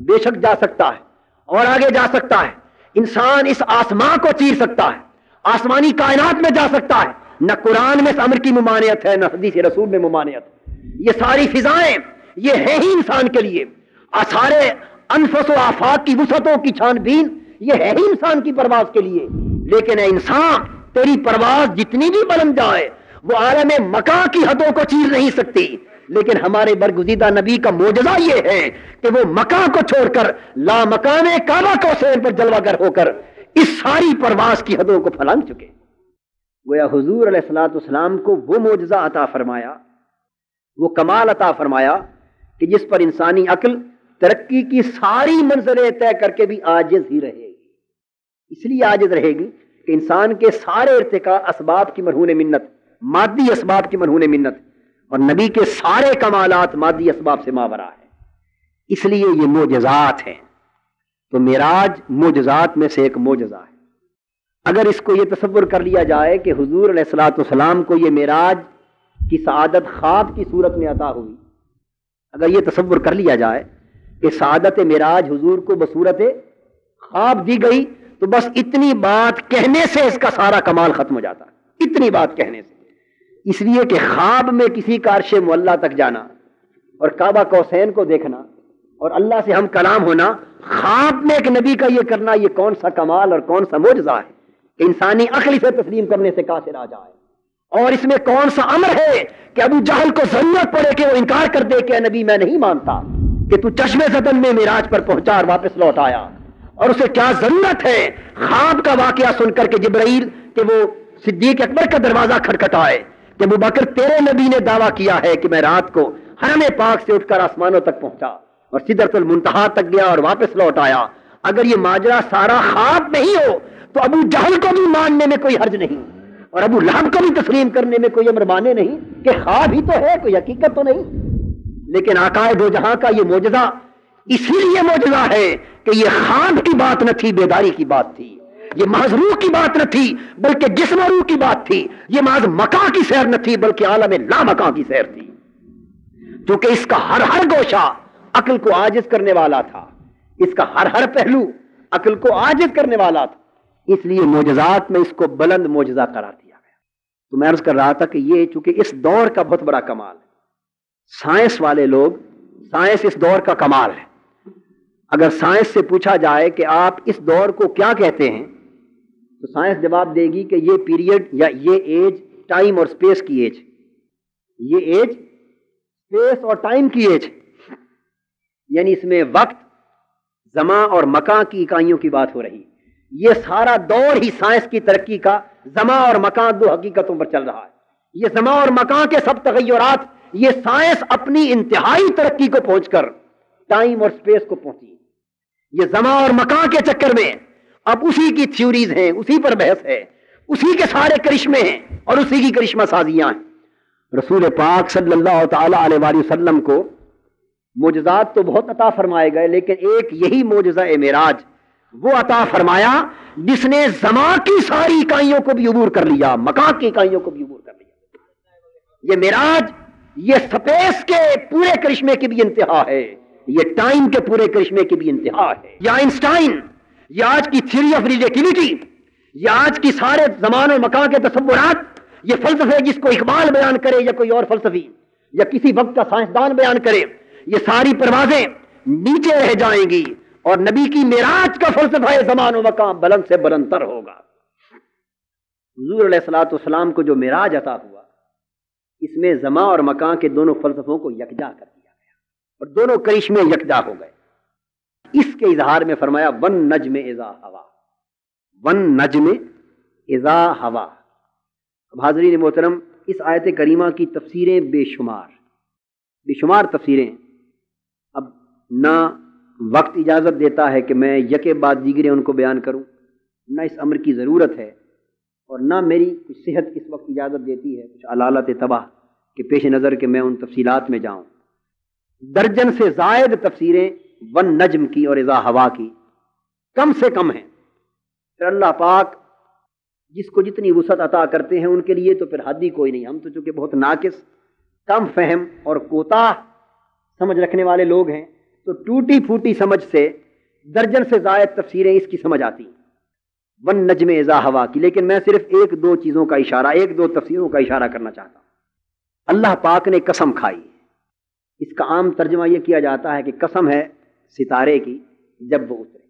بے شک جا سکتا ہے اور آگے جا سکتا ہے۔ انسان اس آسمان کو چیر سکتا ہے، آسمانی کائنات میں جا سکتا ہے۔ نہ قرآن میں اس امر کی ممانعت ہے، نہ حدیث رسول میں ممانعت۔ یہ ساری فضائیں یہ ہے ہی انسان کے لیے، سارے انفس و آفاق کی وسعتوں کی چھان بین یہ ہے ہی انسان کی پرواز کے لیے۔ لیکن اے انسان، تیری پرواز جتنی بھی بلند جائے وہ عالم مکاں کی حدوں کو چیر نہیں سکتی، لیکن ہمارے برگزیدہ نبی کا معجزہ یہ ہے کہ وہ مکاں کو چھوڑ کر لا مکان کعبہ کوسین پر جلوہ گر ہو کر اس ساری پرواز کی حدوں کو پھلانگ چکے۔ گویا حضور علیہ الصلوۃ والسلام کو وہ معجزہ عطا فرمایا، وہ کمال عطا فرمایا کہ جس پر انسانی عقل ترقی کی ساری منزلیں طے کر کے بھی عاجز ہی رہے گی۔ اس لیے عاجز رہے گی کہ انسان کے سارے ارتقاء اسباب کی مرہون منت، مادی اسباب کی مرہون منت، اور نبی کے سارے کمالات مادی اسباب سے ماورا ہے۔ اس لیے یہ معجزات ہیں۔ تو معراج معجزات میں سے ایک معجزہ ہے۔ اگر اس کو یہ تصور کر لیا جائے کہ حضور علیہ الصلوۃ والسلام کو یہ معراج کی سعادت خواب کی صورت میں عطا ہوئی، اگر یہ تصور کر لیا جائے کہ سعادت معراج حضور کو بصورت خواب دی گئی، تو بس اتنی بات کہنے سے اس کا سارا کمال ختم ہو جاتا ہے، اتنی بات کہنے سے۔ اس لیے کہ خواب میں کسی کا عرش معلیٰ تک جانا اور کعبہ کوسین کو دیکھنا اور اللہ سے ہم کلام ہونا، خواب میں ایک نبی کا یہ کرنا، یہ کون سا کمال اور کون سا معجزہ ہے کہ انسانی عقل سے تسلیم کرنے سے قاصر آ جائے۔ اور اس میں کون سا امر ہے کہ ابو جہل کو ضرورت پڑے کہ وہ انکار کر دے کہ اے نبی میں نہیں مانتا کہ تو چشمے زدن میں معراج پر پہنچا اور واپس لوٹ آیا؟ اور اسے کیا ضرورت ہے خواب کا واقعہ سن کر کے جبرائیل کہ وہ صدیق اکبر کا دروازہ کھٹکھٹائے کہ ابو بکر تیرے نبی نے دعویٰ کیا ہے کہ میں رات کو حرم پاک سے اٹھ کر آسمانوں تک پہنچا اور سدرۃ المنتہا تک گیا اور واپس لوٹ آیا؟ اگر یہ ماجرا سارا خواب نہیں ہو تو ابو جہل کو بھی ماننے میں کوئی حرج نہیں اور ابو لہب کو بھی تسلیم کرنے میں کوئی امر مانے نہیں کہ خواب ہی تو ہے، کوئی حقیقت تو نہیں۔ لیکن آقائے دو جہاں کا یہ معجزہ اسی لیے معجزہ ہے کہ یہ خواب کی بات نہ تھی، بیداری کی بات تھی، یہ محض روح کی بات نہ تھی بلکہ جسم و روح کی بات تھی، یہ محض مکاں کی سیر نہ تھی بلکہ عالم لامکاں کی سیر تھی، کیونکہ اس کا ہر گوشہ عقل کو عاجز کرنے والا تھا، اس کا ہر پہلو عقل کو عاجز کرنے والا تھا، اس لیے معجزات میں اس کو بلند معجزہ قرار دیا گیا۔ تو میں عرض کر رہا تھا کہ یہ چونکہ اس دور کا بہت بڑا کمال ہے، سائنس والے لوگ، سائنس اس دور کا کمال ہے، اگر سائنس سے پوچھا جائے کہ آپ اس دور کو کیا کہتے ہیں تو سائنس جواب دے گی کہ یہ پیریڈ یا یہ ایج ٹائم اور سپیس کی ایج، یہ ایج سپیس اور ٹائم کی ایج، یعنی اس میں وقت، زمان اور مکان کی اکائیوں کی بات ہو رہی۔ یہ سارا دور ہی سائنس کی ترقی کا زمان اور مکان دو حقیقتوں پر چل رہا ہے۔ یہ زمان اور مکان کے سب تغیرات، یہ سائنس اپنی انتہائی ترقی کو پہنچ کر ٹائم اور سپیس کو پہنچی۔ یہ زمان اور مکان کے چکر میں اب اسی کی تھیوریز ہیں، اسی پر بحث ہے، اسی کے سارے کرشمے ہیں اور اسی کی کرشمہ سازیاں ہیں۔ رسول پاک صلی اللہ تعالی علیہ وآلہ وسلم کو معجزات تو بہت عطا فرمائے گئے، لیکن ایک یہی معجزہ معراج وہ عطا فرمایا جس نے زمان کی ساری اکائیوں کو بھی عبور کر لیا، مکان کی اکائیوں کو بھی عبور کر لیا۔ یہ معراج یہ سپیس کے پورے کرشمے کی بھی انتہا ہے، یہ ٹائم کے پورے کرشمے کی بھی انتہا ہے۔ یا آئنسٹائن، یہ آج کی تھیوری آف ریلیٹیوٹی، یہ آج کی سارے زمان اور مکان کے تصورات، یہ فلسفے جس کو اقبال بیان کرے یا کوئی اور فلسفی یا کسی وقت کا سائنسدان بیان کرے، یہ ساری پروازیں نیچے رہ جائیں گی اور نبی کی معراج کا فلسفہ زمان و مکان بلند سے بلند تر ہوگا۔ حضور علیہ الصلوۃ والسلام کو جو معراج عطا ہوا، اس میں زمان اور مکان کے دونوں فلسفوں کو یکجا کر دیا گیا اور دونوں کرشمے یکجا ہو گئے۔ اس کے اظہار میں فرمایا ون نجم اذا ہوا، ون نجم اذا ہوا۔ اب حاضرین محترم، اس آیت کریمہ کی تفسیریں بے شمار تفسیریں، اب نہ وقت اجازت دیتا ہے کہ میں یکے بعد دیگرے ان کو بیان کروں، نہ اس امر کی ضرورت ہے، اور نہ میری کچھ صحت اس وقت اجازت دیتی ہے، کچھ علالت تباہ کے پیش نظر کہ میں ان تفصیلات میں جاؤں۔ درجن سے زائد تفسیریں ون نجم کی اور اذا ہوا کی کم سے کم ہیں۔ پھر اللہ پاک جس کو جتنی وسعت عطا کرتے ہیں ان کے لیے تو پھر حد ہی کوئی نہیں۔ ہم تو چونکہ بہت ناقص، کم فہم اور کوتاہ سمجھ رکھنے والے لوگ ہیں، تو ٹوٹی پھوٹی سمجھ سے درجن سے زائد تفسیریں اس کی سمجھ آتی ہیں ون نجم اذا ہوا کی۔ لیکن میں صرف ایک دو چیزوں کا اشارہ، ایک دو تفسیروں کا اشارہ کرنا چاہتا ہوں۔ اللہ پاک نے قسم کھائی، اس کا عام ترجمہ یہ کیا جاتا ہے کہ قسم ہے ستارے کی جب وہ اترے۔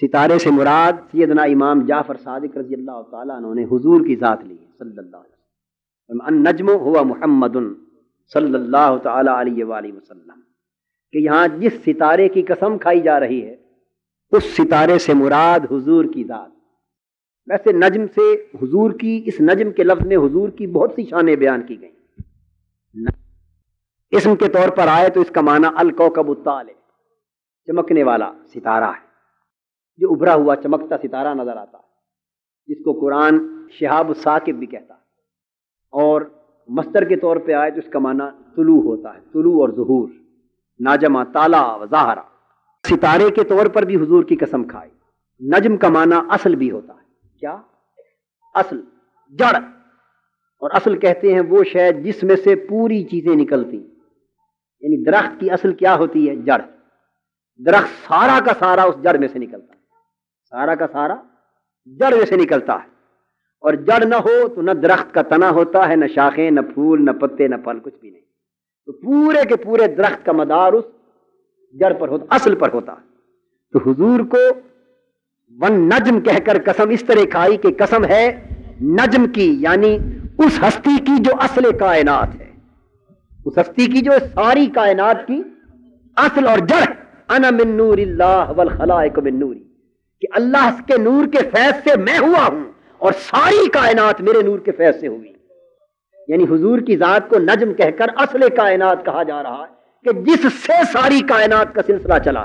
ستارے سے مراد سیدنا امام جعفر صادق رضی اللہ تعالیٰ عنہ نے حضور کی ذات لی صلی اللہ علیہ وسلم۔ النجم هو محمد صلی اللہ تعالیٰ علیہ وآلہ وسلم، کہ یہاں جس ستارے کی قسم کھائی جا رہی ہے اس ستارے سے مراد حضور کی ذات۔ ویسے نجم سے حضور کی، اس نجم کے لفظ میں حضور کی بہت سی شانیں بیان کی گئیں۔ اسم کے طور پر آئے تو اس کا معنی الکوكب الطالع، چمکنے والا ستارہ ہے، جو ابھرا ہوا چمکتا ستارہ نظر آتا ہے، جس کو قرآن شہاب الثاقب بھی کہتا ہے۔ اور مصدر کے طور پہ آئے تو اس کا معنی طلوع ہوتا ہے، طلوع اور ظہور، ناجمہ طالع و ظاہرہ۔ ستارے کے طور پر بھی حضور کی قسم کھائی۔ نجم کا معنی اصل بھی ہوتا ہے، کیا؟ اصل، جڑ، اور اصل کہتے ہیں وہ شے جس میں سے پوری چیزیں نکلتی، یعنی درخت کی اصل کیا ہوتی ہے؟ جڑ۔ درخت سارا کا سارا اس جڑ میں سے نکلتا ہے، سارا کا سارا جڑ میں سے نکلتا ہے، اور جڑ نہ ہو تو نہ درخت کا تنا ہوتا ہے، نہ شاخیں، نہ پھول، نہ پتے، نہ پھل، کچھ بھی نہیں۔ تو پورے کے پورے درخت کا مدار اس جڑ پر ہوتا، اصل پر ہوتا ہے۔ تو حضور کو ون نجم کہہ کر قسم اس طرح کھائی کہ قسم ہے نجم کی، یعنی اس ہستی کی جو اصل کائنات ہے، اس ہستی کی جو ساری کائنات کی اصل اور جڑ، انا من نور اللہ والخلائق من نوری، کہ اللہ کے نور کے فیض سے میں ہوا ہوں اور ساری کائنات میرے نور کے فیض سے ہوئی. یعنی حضور کی ذات کو نجم کہہ کر اصل کائنات کہا جا رہا ہے کہ جس سے ساری کائنات کا سلسلہ چلا.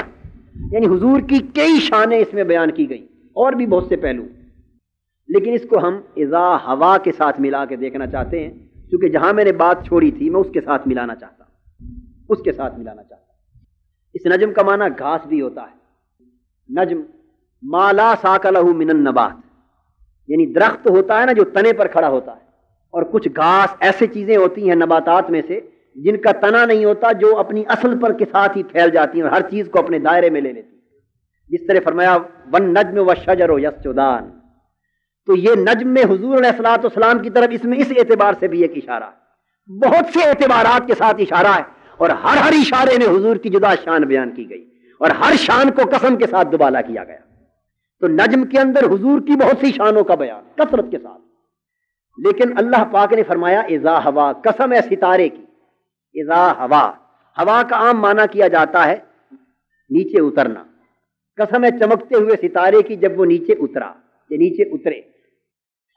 یعنی حضور کی کئی شانیں اس میں بیان کی گئی اور بھی بہت سے پہلو، لیکن اس کو ہم اذا ہوا کے ساتھ ملا کے دیکھنا چاہتے ہیں، کیونکہ جہاں میں نے بات چھوڑی تھی میں اس کے ساتھ ملانا چاہتا ہوں، اس کے ساتھ ملانا چاہتا ہوں. اس نجم کا معنی گھاس بھی ہوتا ہے. نجم ما لا ساق لہ من النبات، یعنی درخت ہوتا ہے نا جو تنے پر کھڑا ہوتا ہے، اور کچھ گھاس ایسی چیزیں ہوتی ہیں نباتات میں سے جن کا تنا نہیں ہوتا، جو اپنی اصل پر کے ساتھ ہی پھیل جاتی ہیں اور ہر چیز کو اپنے دائرے میں لے لیتی ہیں. جس طرح فرمایا والنجم والشجر یسجدان، تو یہ نجم میں حضور علیہ الصلوۃ والسلام کی طرف اس میں اس اعتبار سے بھی ایک اشارہ ہے، بہت سے اعتبارات کے ساتھ اشارہ ہے، اور ہر اشارے میں حضور کی جدا شان بیان کی گئی اور ہر شان کو قسم کے ساتھ دوبالا کیا گیا. تو نجم کے اندر حضور کی بہت سی شانوں کا بیان کثرت کے ساتھ. لیکن اللہ پاک نے فرمایا اذا ہوا، قسم ہے ستارے کی. اذا ہوا، ہوا کا عام معنی کیا جاتا ہے نیچے اترنا. قسم ہے چمکتے ہوئے ستارے کی جب وہ نیچے اترا یا نیچے اترے.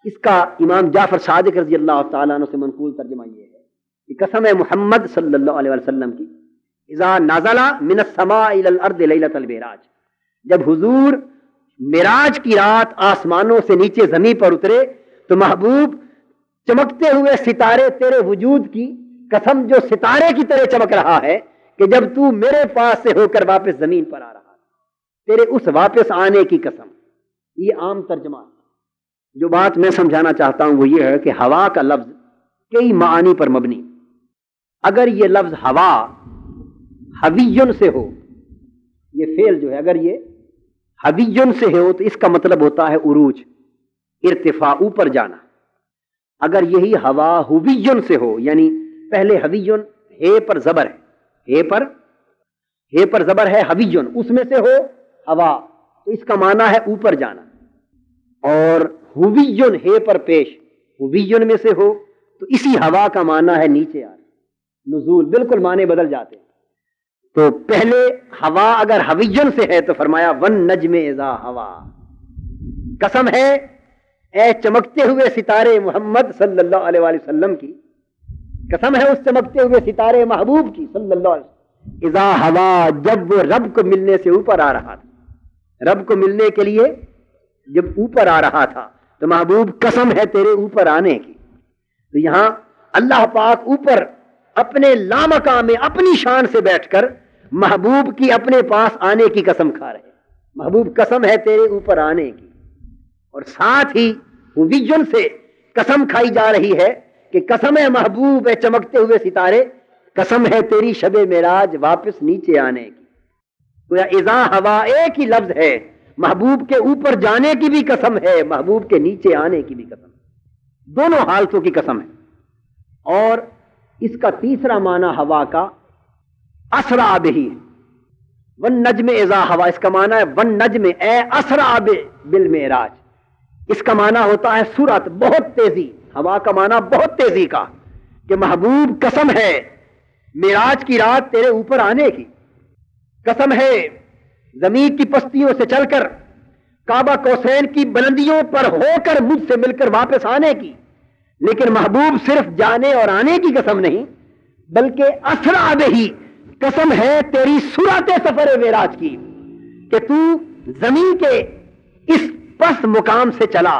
اس کا امام جعفر صادق رضی اللہ تعالیٰ عنہ سے منقول ترجمہ یہ ہے کہ قسم ہے محمد صلی اللہ علیہ وسلم کی اذا نزل من السماء الى الارض لیلۃ المعراج، جب حضور معراج کی رات آسمانوں سے نیچے زمین پر اترے تو محبوب چمکتے ہوئے ستارے تیرے وجود کی قسم، جو ستارے کی طرح چمک رہا ہے کہ جب تو میرے پاس سے ہو کر واپس زمین پر آ رہا ہے، تیرے اس واپس آنے کی قسم. یہ عام ترجمہ. جو بات میں سمجھانا چاہتا ہوں وہ یہ ہے کہ ہوا کا لفظ کئی معانی پر مبنی. اگر یہ لفظ ہوا حویٌ سے ہو، یہ فعل جو ہے اگر یہ حویٌ سے ہو تو اس کا مطلب ہوتا ہے عروج، ارتفاع، اوپر جانا. اگر یہی ہوا ہویٌ سے ہو، یعنی پہلے حویٌ ہے پر زبر ہے، ہے پر زبر ہے حویٌ، اس میں سے ہو ہوا تو اس کا معنی ہے اوپر جانا. اور ہویٌ ہے پر پیش، ہویٌ میں سے ہو تو اسی ہوا کا معنی ہے نیچے آنا، نزول. بالکل معنی بدل جاتے ہیں. تو پہلے ہوا اگر حویٌ سے ہے تو فرمایا والنجم اذا ہوا، قسم ہے اے چمکتے ہوئے ستارے محمد صلی اللہ علیہ وآلہ وسلم کی، قسم ہے اس چمکتے ہوئے ستارے محبوب کی صلی اللہ علیہ وسلم، اذا ہوا، جب وہ رب کو ملنے سے اوپر آ رہا تھا، رب کو ملنے کے لیے جب اوپر آ رہا تھا تو محبوب قسم ہے تیرے اوپر آنے کی. تو یہاں اللہ پاک اوپر اپنے لامقام میں اپنی شان سے بیٹھ کر محبوب کی اپنے پاس آنے کی قسم کھا رہے ہیں. محبوب قسم ہے تیرے اوپر آنے کی، اور ساتھ ہی ہویٌ سے قسم کھائی جا رہی ہے کہ قسم ہے محبوب ہے چمکتے ہوئے ستارے، قسم ہے تیری شب معراج واپس نیچے آنے کی. تو یا اذا ہوا ایک ہی لفظ ہے، محبوب کے اوپر جانے کی بھی قسم ہے، محبوب کے نیچے آنے کی بھی قسم ہے، دونوں حالتوں کی قسم ہے. اور اس کا تیسرا معنی ہوا کا اسرع بہی، والنجم اذا ہوا، اس کا معنی ہے والنجم اے اسرع بالمعراج. اس کا معنی ہوتا ہے سرعت، بہت تیزی. ہوا کا معنی بہت تیزی کا، کہ محبوب قسم ہے معراج کی رات تیرے اوپر آنے کی، قسم ہے زمین کی پستیوں سے چل کر کعبہ کوسین کی بلندیوں پر ہو کر مجھ سے مل کر واپس آنے کی. لیکن محبوب صرف جانے اور آنے کی قسم نہیں بلکہ اسرع بہی، قسم ہے تیری سرعت سفر معراج کی، کہ تو زمین کے اس پس مقام سے چلا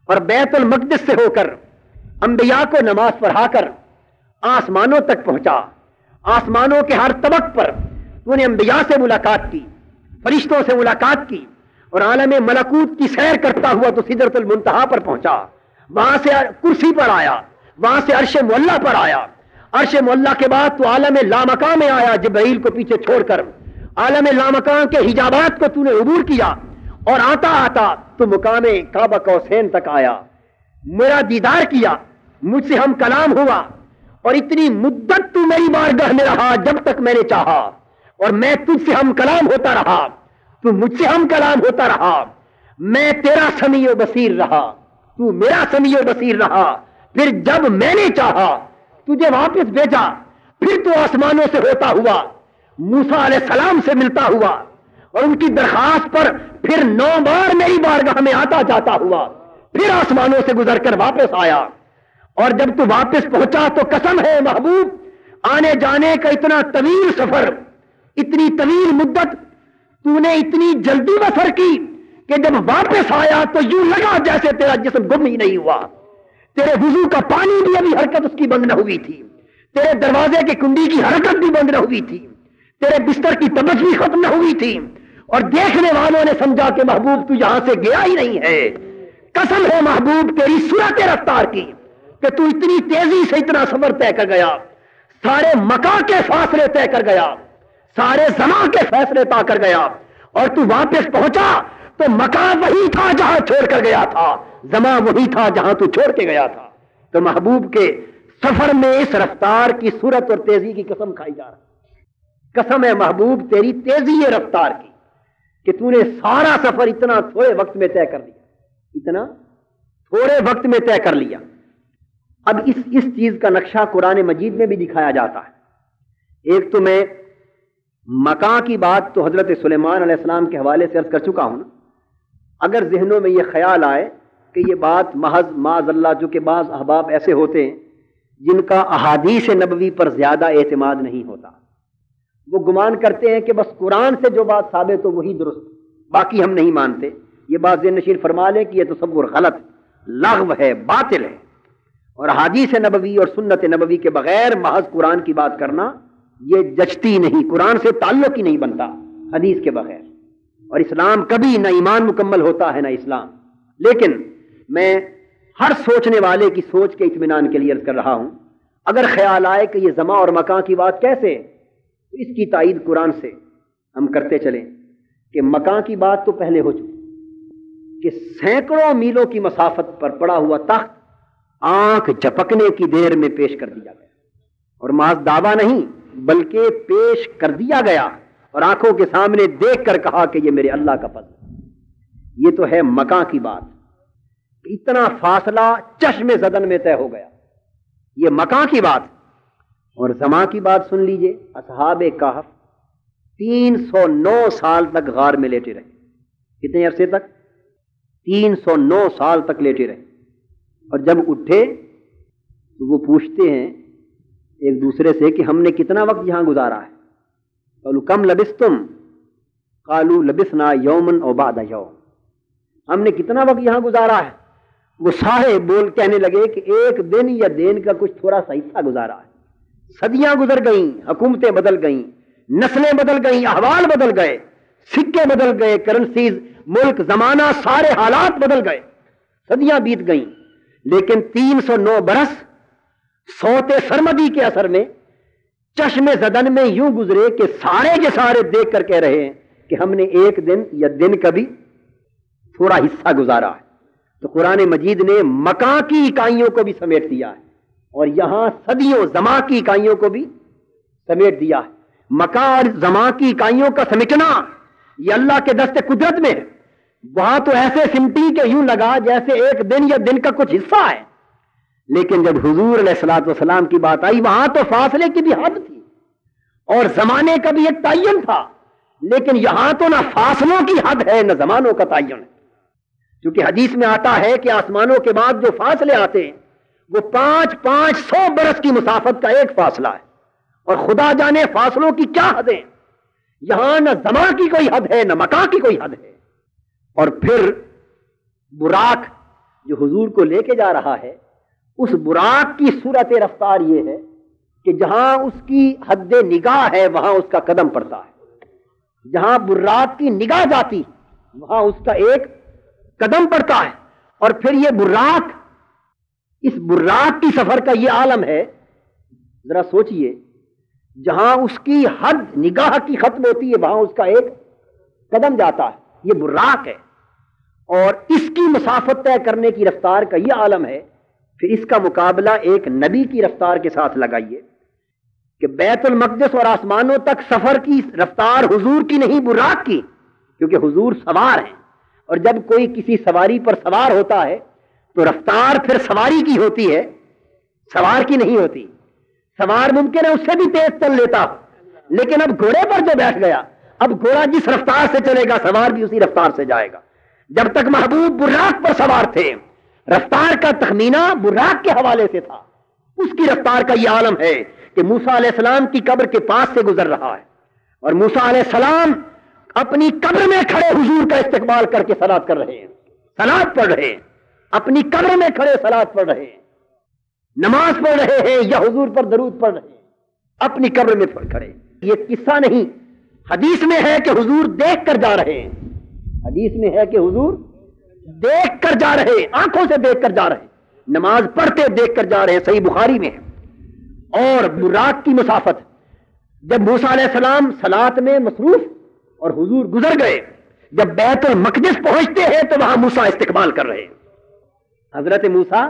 اور بیت المقدس سے ہو کر انبیاء کو نماز پڑھا کر آسمانوں تک پہنچا. آسمانوں کے ہر طبق پر تو نے انبیاء سے ملاقات کی، فرشتوں سے ملاقات کی، اور عالم ملکوت کی سیر کرتا ہوا تو سدرۃ المنتہا پر پہنچا. وہاں سے کرسی پر آیا، وہاں سے عرش معلیٰ پر آیا. عرش معلیٰ کے بعد تو عالم لامکان میں آیا جبرائیل کو پیچھے چھوڑ کر. عالم لامکان کے حجابات کو تو نے عبور کیا اور آتا آتا تو مقام کعبہ کوسین تک آیا. میرا دیدار کیا، مجھ سے ہم کلام ہوا، اور اتنی مدت تو میری بارگاہ میں رہا جب تک میں نے چاہا، اور میں تجھ سے ہم کلام ہوتا رہا، تو مجھ سے ہم کلام ہوتا رہا. میں تیرا سمیع و بصیر رہا، تو میرا سمیع و بصیر رہا. پھر جب میں نے چاہا تجھے واپس بھیجا، پھر تو آسمانوں سے ہوتا ہوا موسیٰ علیہ السلام سے ملتا ہوا، اور ان کی درخواست پر پھر 9 بار میری بارگاہ میں آتا جاتا ہوا، پھر آسمانوں سے گزر کر واپس آیا۔ اور جب تو واپس پہنچا تو قسم ہے محبوب، آنے جانے کا اتنا طویل سفر، اتنی طویل مدت تو نے اتنی جلدی بسر کی کہ جب واپس آیا تو یوں لگا جیسے تیرا جسم گم ہی نہیں ہوا۔ تیرے وضو کا پانی بھی ابھی حرکت اس کی بند نہ ہوئی تھی، تیرے دروازے کی کنڈی کی حرکت بھی بند نہ ہوئی تھی، تیرے بستر کی تبش بھی ختم نہ ہوئی تھی، اور دیکھنے والوں نے سمجھا کہ محبوب تو یہاں سے گیا ہی نہیں ہے۔ قسم ہے محبوب تیری سرعت رفتار کی کہ تو اتنی تیزی سے اتنا سفر طے کر گیا، سارے مکان کے فاصلے طے کر گیا، سارے زمان کے فیصلے طے کر گیا، اور تو واپس پہنچا تو مکان وہی تھا جہاں چھوڑ کر گیا تھا، زمان وہی تھا جہاں تو چھوڑ کے گیا تھا۔ تو محبوب کے سفر میں اس رفتار کی صورت اور تیزی کی قسم کھائی جا رہی۔ قسم ہے محبوب تیری تیزی رفتار کی کہ تو نے سارا سفر اتنا تھوڑے وقت میں طے کر لیا، اتنا تھوڑے وقت میں طے کر لیا۔ اب اس چیز کا نقشہ قرآن مجید میں بھی دکھایا جاتا ہے۔ ایک تو میں مکان کی بات تو حضرت سلیمان علیہ السلام کے حوالے سے عرض کر چکا ہوں نا۔ اگر ذہنوں میں یہ خیال آئے کہ یہ بات محض معاذ اللہ، جو کہ بعض احباب ایسے ہوتے ہیں جن کا احادیث نبوی پر زیادہ اعتماد نہیں ہوتا، وہ گمان کرتے ہیں کہ بس قرآن سے جو بات ثابت ہو وہی درست، باقی ہم نہیں مانتے، یہ بات ذہن نشین فرما لیں کہ یہ تصور غلط، لغو ہے، باطل ہے، اور حدیث نبوی اور سنت نبوی کے بغیر محض قرآن کی بات کرنا یہ جچتی نہیں، قرآن سے تعلق ہی نہیں بنتا حدیث کے بغیر، اور اسلام کبھی نہ ایمان مکمل ہوتا ہے نہ اسلام۔ لیکن میں ہر سوچنے والے کی سوچ کے اطمینان کے لیے عرض کر رہا ہوں، اگر خیال آئے کہ یہ زمان اور مکان کی بات کیسے، تو اس کی تائید قرآن سے ہم کرتے چلیں کہ مکان کی بات تو پہلے ہو چکی کہ سینکڑوں میلوں کی مسافت پر پڑا ہوا تخت آنکھ جھپکنے کی دیر میں پیش کر دیا گیا، اور محض دعویٰ نہیں بلکہ پیش کر دیا گیا، اور آنکھوں کے سامنے دیکھ کر کہا کہ یہ میرے اللہ کا فضل ہے۔ یہ تو ہے مکان کی بات، اتنا فاصلہ چشم زدن میں طے ہو گیا، یہ مکان کی بات۔ اور زمان کی بات سن لیجئے، اصحاب کہف 309 سال تک غار میں لیٹے رہے۔ کتنے عرصے تک؟ 309 سال تک لیٹے رہے، اور جب اٹھے تو وہ پوچھتے ہیں ایک دوسرے سے کہ ہم نے کتنا وقت یہاں گزارا ہے؟ قالوا کم لبستم؟ قالوا لبسنا یوما او بعد یوم، ہم نے کتنا وقت یہاں گزارا ہے؟ وہ سارے بول کہنے لگے کہ ایک دن یا دن کا کچھ تھوڑا سا حصہ گزارا ہے۔ صدیاں گزر گئیں، حکومتیں بدل گئیں، نسلیں بدل گئیں، احوال بدل گئے، سکے بدل گئے، کرنسیز، ملک، زمانہ، سارے حالات بدل گئے، صدیاں بیت گئیں، لیکن 309 برس صوت سرمدی کے اثر میں چشم زدن میں یوں گزرے کہ سارے کے سارے دیکھ کر کہہ رہے ہیں کہ ہم نے ایک دن یا دن کا بھی تھوڑا حصہ گزارا ہے۔ تو قرآن مجید نے مکان کی اکائیوں کو بھی سمیٹ دیا ہے، اور یہاں صدیوں زمان کی اکائیوں کو بھی سمیٹ دیا ہے۔ مکان اور زمان کی اکائیوں کا سمیٹنا یہ اللہ کے دست قدرت میں ہے۔ وہاں تو ایسے سمٹی کہ یوں لگا جیسے ایک دن یا دن کا کچھ حصہ ہے، لیکن جب حضور علیہ الصلوۃ والسلام کی بات آئی وہاں تو فاصلے کی بھی حد تھی اور زمانے کا بھی ایک تعین تھا، لیکن یہاں تو نہ فاصلوں کی حد ہے نہ زمانوں کا تعین ہے، کیونکہ حدیث میں آتا ہے کہ آسمانوں کے بعد جو فاصلے آتے ہیں وہ 500 برس کی مسافت کا ایک فاصلہ ہے، اور خدا جانے فاصلوں کی کیا حدیں، یہاں نہ زمان کی کوئی حد ہے نہ مکان کی کوئی حد ہے۔ اور پھر براق جو حضور کو لے کے جا رہا ہے، اس براق کی صورت رفتار یہ ہے کہ جہاں اس کی حد نگاہ ہے وہاں اس کا قدم پڑتا ہے، جہاں براق کی نگاہ جاتی وہاں اس کا ایک قدم پڑتا ہے۔ اور پھر یہ براق، اس براق کی سفر کا یہ عالم ہے، ذرا سوچئے، جہاں اس کی حد نگاہ کی ختم ہوتی ہے وہاں اس کا ایک قدم جاتا ہے، یہ براق ہے، اور اس کی مسافت طے کرنے کی رفتار کا یہ عالم ہے۔ پھر اس کا مقابلہ ایک نبی کی رفتار کے ساتھ لگائیے کہ بیت المقدس اور آسمانوں تک سفر کی رفتار حضور کی نہیں براق کی، کیونکہ حضور سوار ہیں، اور جب کوئی کسی سواری پر سوار ہوتا ہے تو رفتار پھر سواری کی ہوتی ہے سوار کی نہیں ہوتی. سوار ممکن ہے اس سے بھی تیز چل لیتا، لیکن اب گھوڑے پر جو بیٹھ گیا، اب گھوڑا جس رفتار سے چلے گا سوار بھی اسی رفتار سے جائے گا. جب تک محبوب براق پر سوار تھے، رفتار کا تخمینہ براق کے حوالے سے تھا. اس کی رفتار کا یہ عالم ہے کہ موسیٰ علیہ السلام کی قبر کے پاس سے گزر رہا ہے، اور موسیٰ علیہ السلام اپنی قبر میں کھڑے حضور کا استقبال کر کے صلات کر رہے ہیں، صلات پڑھ رہے ہیں، اپنی قبر میں کھڑے صلات پڑھ رہے ہیں، نماز پڑھ رہے ہیں یا حضور پر درود پڑھ رہے ہیں اپنی قبر میں کھڑے. یہ قصہ نہیں، حدیث میں ہے کہ حضور دیکھ کر جا رہے ہیں. حدیث میں ہے کہ حضور دیکھ کر جا رہے ہیں، آنکھوں سے دیکھ کر جا رہے ہیں، نماز پڑھتے دیکھ کر جا رہے ہیں. صحیح بخاری میں ہے. اور براق کی مسافت، جب موسیٰ علیہ السلام صلات میں مصروف اور حضور گزر گئے، جب بیت المقدس پہنچتے ہیں تو وہاں موسیٰ استقبال کر رہے ہیں، حضرت موسیٰ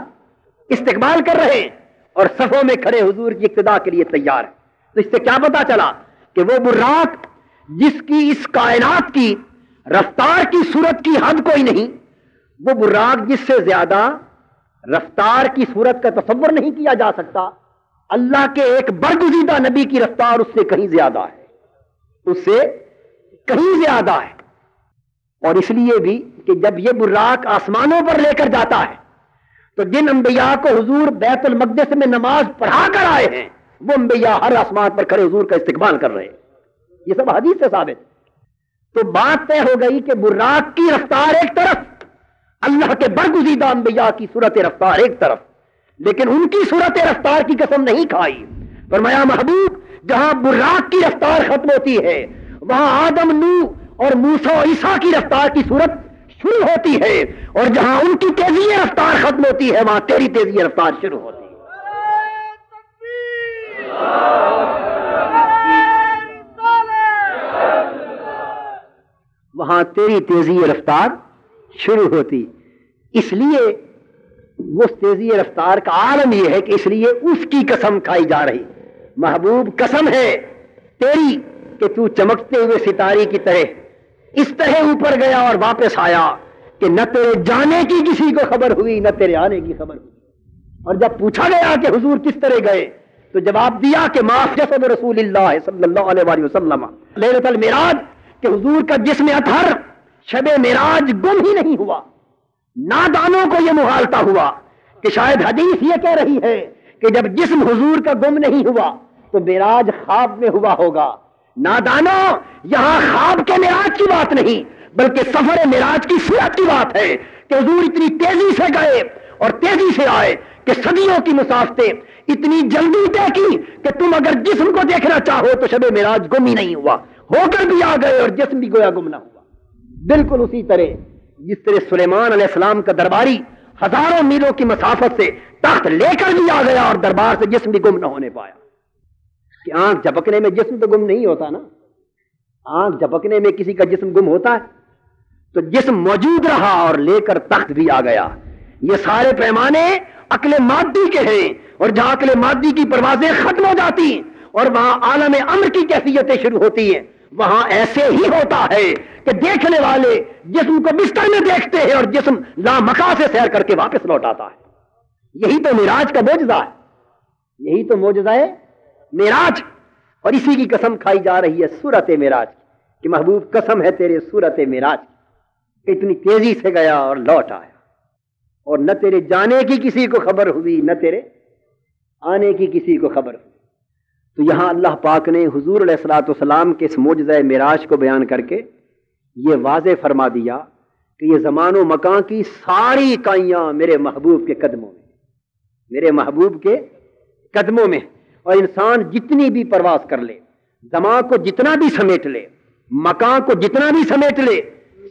استقبال کر رہے ہیں اور صفوں میں کھڑے حضور کی اقتداء کے لیے تیار ہیں. تو اس سے کیا پتا چلا کہ وہ براق جس کی اس کائنات کی رفتار کی صورت کی حد کوئی نہیں، وہ براق جس سے زیادہ رفتار کی صورت کا تصور نہیں کیا جا سکتا، اللہ کے ایک برگزیدہ نبی کی رفتار اس سے کہیں زیادہ ہے، اس سے کہیں زیادہ ہے. اور اس لیے بھی کہ جب یہ براق آسمانوں پر لے کر جاتا ہے تو جن انبیاء کو حضور بیت المقدس میں نماز پڑھا کر آئے ہیں، وہ انبیاء ہر آسمان پر کھڑے حضور کا استقبال کر رہے ہیں. یہ سب حدیث سے ثابت. تو بات طے ہو گئی کہ براق کی رفتار ایک طرف، اللہ کے برگزیدہ انبیاء کی صورت رفتار ایک طرف، لیکن ان کی صورت رفتار کی قسم نہیں کھائی. فرمایا محبوب جہاں براق کی رفتار ختم ہوتی ہے وہاں آدم، نوح اور موسیٰ و عیسیٰ کی رفتار کی صورت شروع ہوتی ہے، اور جہاں ان کی تیزی رفتار ختم ہوتی ہے وہاں تیری تیزی رفتار شروع ہوتی ہے. وہاں تیری تیزی رفتار شروع ہوتی. اس لیے وہ تیزی رفتار کا عالم یہ ہے کہ اس لیے اس کی قسم کھائی جا رہی. محبوب قسم ہے تیری کہ تو چمکتے ہوئے ستارے کی طرح اس طرح اوپر گیا اور واپس آیا کہ نہ تیرے جانے کی کسی کو خبر ہوئی نہ تیرے آنے کی خبر ہوئی. اور جب پوچھا گیا کہ حضور کس طرح گئے تو جواب دیا کہ معاف جسد رسول اللہ صلی اللہ علیہ وسلم لیلۃ المعراج، کہ حضور کا جسم اطہر شب معراج گم ہی نہیں ہوا. نادانوں کو یہ محالتا ہوا کہ شاید حدیث یہ کہہ رہی ہے کہ جب جسم حضور کا گم نہیں ہوا تو معراج خواب میں ہوا ہوگا. نادانوں، یہاں خواب کے معراج کی بات نہیں بلکہ سفر معراج کی صورت کی بات ہے کہ حضور اتنی تیزی سے گئے اور تیزی سے آئے کہ صدیوں کی مسافتیں اتنی جلدی طے کی کہ تم اگر جسم کو دیکھنا چاہو تو شب معراج گم ہی نہیں ہوا، ہو کر بھی آ گئے اور جسم بھی گویا گم نہ ہوا. بالکل اسی طرح جس طرح سلیمان علیہ السلام کا درباری ہزاروں میلوں کی مسافت سے تخت لے کر بھی آ گیا اور دربار سے جسم بھی گم نہ ہونے پایا. کہ آنکھ جھپکنے میں جسم تو گم نہیں ہوتا نا، آنکھ جھپکنے میں کسی کا جسم گم ہوتا ہے؟ تو جسم موجود رہا اور لے کر تخت بھی آ گیا. یہ سارے پیمانے عقل مادی کے ہیں، اور جہاں عقل مادی کی پروازیں ختم ہو جاتی اور وہاں عالم امر کی کیفیتیں شروع ہوتی ہیں، وہاں ایسے ہی ہوتا ہے کہ دیکھنے والے جسم کو بستر میں دیکھتے ہیں اور جسم لامکاں سے سیر کر کے واپس لوٹ آتا ہے. یہی تو معراج کا معجزہ ہے، یہی تو معجزہ ہے معراج. اور اسی کی قسم کھائی جا رہی ہے صورت معراج کہ محبوب قسم ہے تیرے صورت معراج، اتنی تیزی سے گیا اور لوٹ آیا، اور نہ تیرے جانے کی کسی کو خبر ہوئی نہ تیرے آنے کی کسی کو خبر ہوئی. تو یہاں اللہ پاک نے حضور علیہ الصلوۃ والسلام کے اس معجزہ معراج کو بیان کر کے یہ واضح فرما دیا کہ یہ زمان و مکان کی ساری اکائیاں میرے محبوب کے قدموں میں، میرے محبوب کے قدموں میں. اور انسان جتنی بھی پرواز کر لے، زمان کو جتنا بھی سمیٹ لے، مکان کو جتنا بھی سمیٹ لے،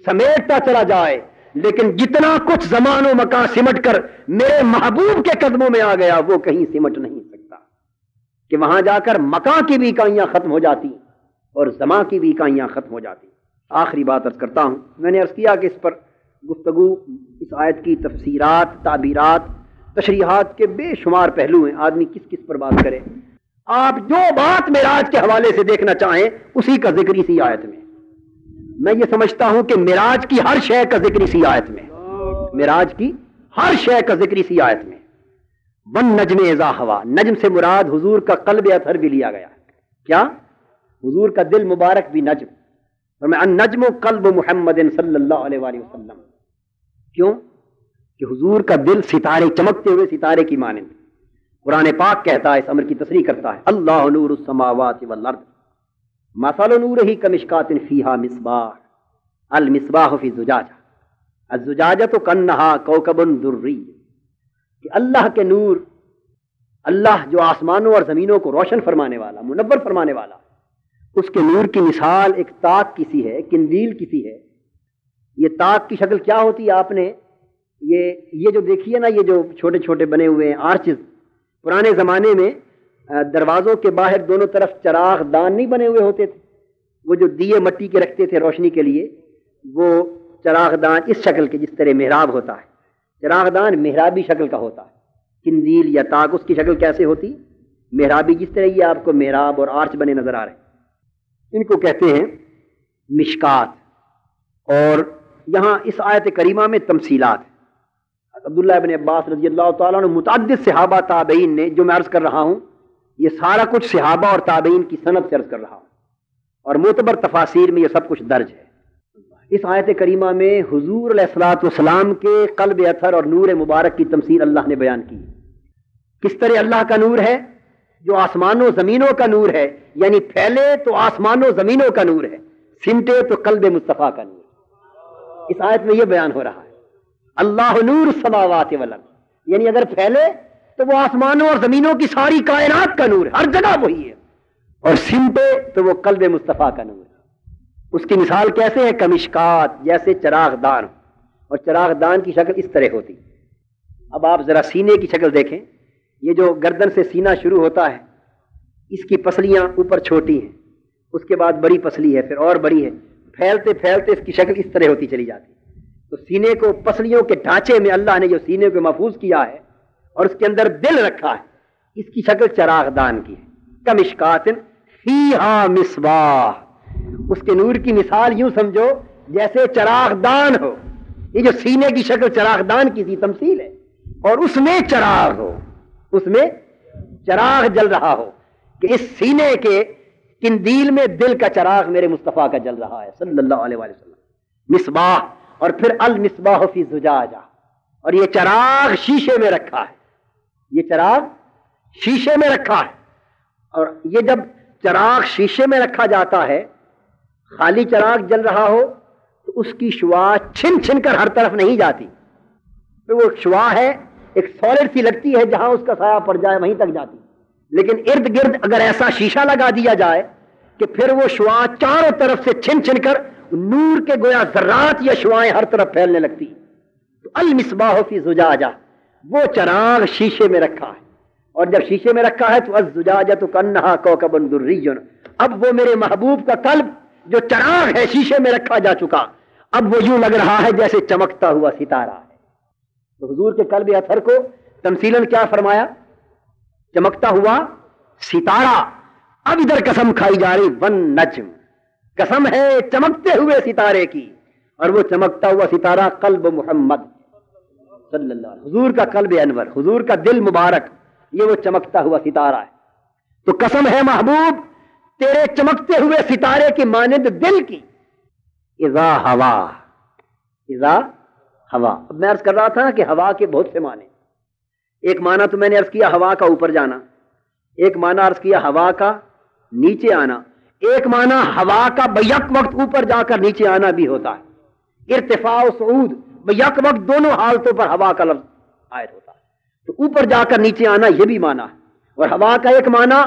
سمیٹتا چلا جائے، لیکن جتنا کچھ زمان و مکان سمٹ کر میرے محبوب کے قدموں میں آ گیا وہ کہیں سمٹ نہیں سکتا. کہ وہاں جا کر مکان کی بھی اکائیاں ختم ہو جاتی اور زمان کی بھی اکائیاں ختم ہو جاتی. آخری بات عرض کرتا ہوں، میں نے عرض کیا کہ اس پر گفتگو، اس آیت کی تفسیرات، تعبیرات، تشریحات کے بے شمار پہلو ہیں، آدمی کس کس پر بات کرے. آپ جو بات معراج کے حوالے سے دیکھنا چاہیں اسی کا ذکر اسی آیت میں. میں یہ سمجھتا ہوں کہ معراج کی ہر شے کا ذکر اسی آیت میں، معراج کی ہر شے کا ذکر اسی آیت میں. ون نجم اذا ہوا، نجم سے مراد حضور کا قلب اطہر بھی لیا گیا ہے. کیا؟ حضور کا دل مبارک بھی نجم. فرمایا النجم قلب محمد صلی اللہ علیہ وآلہ وسلم. کیوں؟ کہ حضور کا دل ستارے، چمکتے ہوئے ستارے کی مانند. قرآن پاک کہتا ہے، اس امر کی تصریح کرتا ہے، اللہ نور السماوات والارض مثل نورہ کمشکات فیہا مصباح المصباح فی زجاجہ الزجاجۃ کانہا کوکب درری. کہ اللہ کے نور، اللہ جو آسمانوں اور زمینوں کو روشن فرمانے والا، منور فرمانے والا، اس کے نور کی مثال ایک تاک کی سی ہے، قندیل کی سی ہے. یہ تاک کی شکل کیا ہوتی ہے؟ آپ نے یہ جو دیکھیے نا، یہ جو چھوٹے چھوٹے بنے ہوئے ہیں آرچز، پرانے زمانے میں دروازوں کے باہر دونوں طرف چراغ دان نہیں بنے ہوئے ہوتے تھے؟ وہ جو دیے مٹی کے رکھتے تھے روشنی کے لیے، وہ چراغ دان اس شکل کے، جس طرح محراب ہوتا ہے، چراغ دان محرابی شکل کا ہوتا ہے. قندیل یا تاک اس کی شکل کیسے ہوتی؟ محرابی. جس طرح یہ آپ کو محراب اور آرچ بنے نظر آ رہے ہیں، ان کو کہتے ہیں مشکات. اور یہاں اس آیت کریمہ میں تمثیلات. عبداللہ ابن عباس رضی اللہ تعالیٰ عنہ، متعدد صحابہ تابعین نے، جو میں عرض کر رہا ہوں یہ سارا کچھ صحابہ اور تابعین کی سند سے عرض کر رہا ہوں، اور معتبر تفاسیر میں یہ سب کچھ درج ہے. اس آیت کریمہ میں حضور علیہ الصلوۃ والسلام کے قلب اطہر اور نور مبارک کی تمثیل اللہ نے بیان کی. کس طرح اللہ کا نور ہے جو آسمانوں زمینوں کا نور ہے، یعنی پھیلے تو آسمانوں زمینوں کا نور ہے، سمٹے تو قلب مصطفیٰ کا نور. اس آیت میں یہ بیان ہو رہا ہے اللہ نور السماوات والارض، یعنی اگر پھیلے تو وہ آسمانوں اور زمینوں کی ساری کائنات کا نور ہے، ہر جگہ وہی ہے، اور سمٹے تو وہ قلب مصطفیٰ کا نور ہے. اس کی مثال کیسے ہے؟ کمشکات، جیسے چراغ دان. اور چراغ دان کی شکل اس طرح ہوتی. اب آپ ذرا سینے کی شکل دیکھیں. یہ جو گردن سے سینہ شروع ہوتا ہے، اس کی پسلیاں اوپر چھوٹی ہیں، اس کے بعد بڑی پسلی ہے، پھر اور بڑی ہے، پھیلتے پھیلتے اس کی شکل اس طرح ہوتی چلی جاتی. تو سینے کو پسلیوں کے ڈھانچے میں اللہ نے جو سینے کو محفوظ کیا ہے اور اس کے اندر دل رکھا ہے، اس کی شکل چراغ دان کی ہے. کمشکات فیہا مصباح. اس کے نور کی مثال یوں سمجھو جیسے چراغ دان ہو. یہ جو سینے کی شکل چراغ دان کی تھی تمثیل ہے، اور اس میں چراغ ہو، اس میں چراغ جل رہا ہو، کہ اس سینے کے قندیل میں دل کا چراغ میرے مصطفیٰ کا جل رہا ہے صلی اللہ علیہ وسلم. مصباح. اور پھر المصباح فی زجاجہ، اور یہ چراغ شیشے میں رکھا ہے. یہ چراغ شیشے میں رکھا ہے. اور یہ جب چراغ شیشے میں رکھا جاتا ہے، خالی چراغ جل رہا ہو تو اس کی شعاع چھن چھن کر ہر طرف نہیں جاتی. تو وہ شعاع ہے ایک سالڈ سی لگتی ہے، جہاں اس کا سایہ پڑ جائے وہیں تک جاتی. لیکن ارد گرد اگر ایسا شیشہ لگا دیا جائے کہ پھر وہ شعاع چاروں طرف سے چھن چھن کر نور کے گویا ذرات یا شعاعیں ہر طرف پھیلنے لگتی. تو المصباح فی زجاجہ، وہ چراغ شیشے میں رکھا ہے. اور جب شیشے میں رکھا ہے تو الزجاجۃ کانہا کوکب دری. اب وہ میرے محبوب کا قلب جو چراغ ہے شیشے میں رکھا جا چکا، اب وہ یوں لگ رہا ہے جیسے چمکتا ہوا ستارہ ہے. تو حضور کے قلب اطہر کو تمثیلاً کیا فرمایا؟ چمکتا ہوا ستارہ. اب ادھر قسم کھائی جا رہی ون نجم، قسم ہے چمکتے ہوئے ستارے کی، اور وہ چمکتا ہوا ستارہ قلب محمد صلی اللہ علیہ وسلم، حضور کا قلب انور، حضور کا دل مبارک، یہ وہ چمکتا ہوا ستارہ ہے. تو قسم ہے محبوب تیرے چمکتے ہوئے ستارے کی مانند دل کی. اذا ہوا، اذا ہوا. اب میں عرض کر رہا تھا کہ ہوا کے بہت سے معنی. ایک معنی تو میں نے عرض کیا ہوا کا اوپر جانا، ایک معنی عرض کیا ہوا کا نیچے آنا، ایک معنی ہوا کا بیک وقت اوپر جا کر نیچے آنا بھی ہوتا ہے. ارتفاع و صعود، بیک وقت دونوں حالتوں پر ہوا کا لفظ عائد ہوتا ہے. تو اوپر جا کر نیچے آنا یہ بھی معنی ہے. اور ہوا کا ایک معنی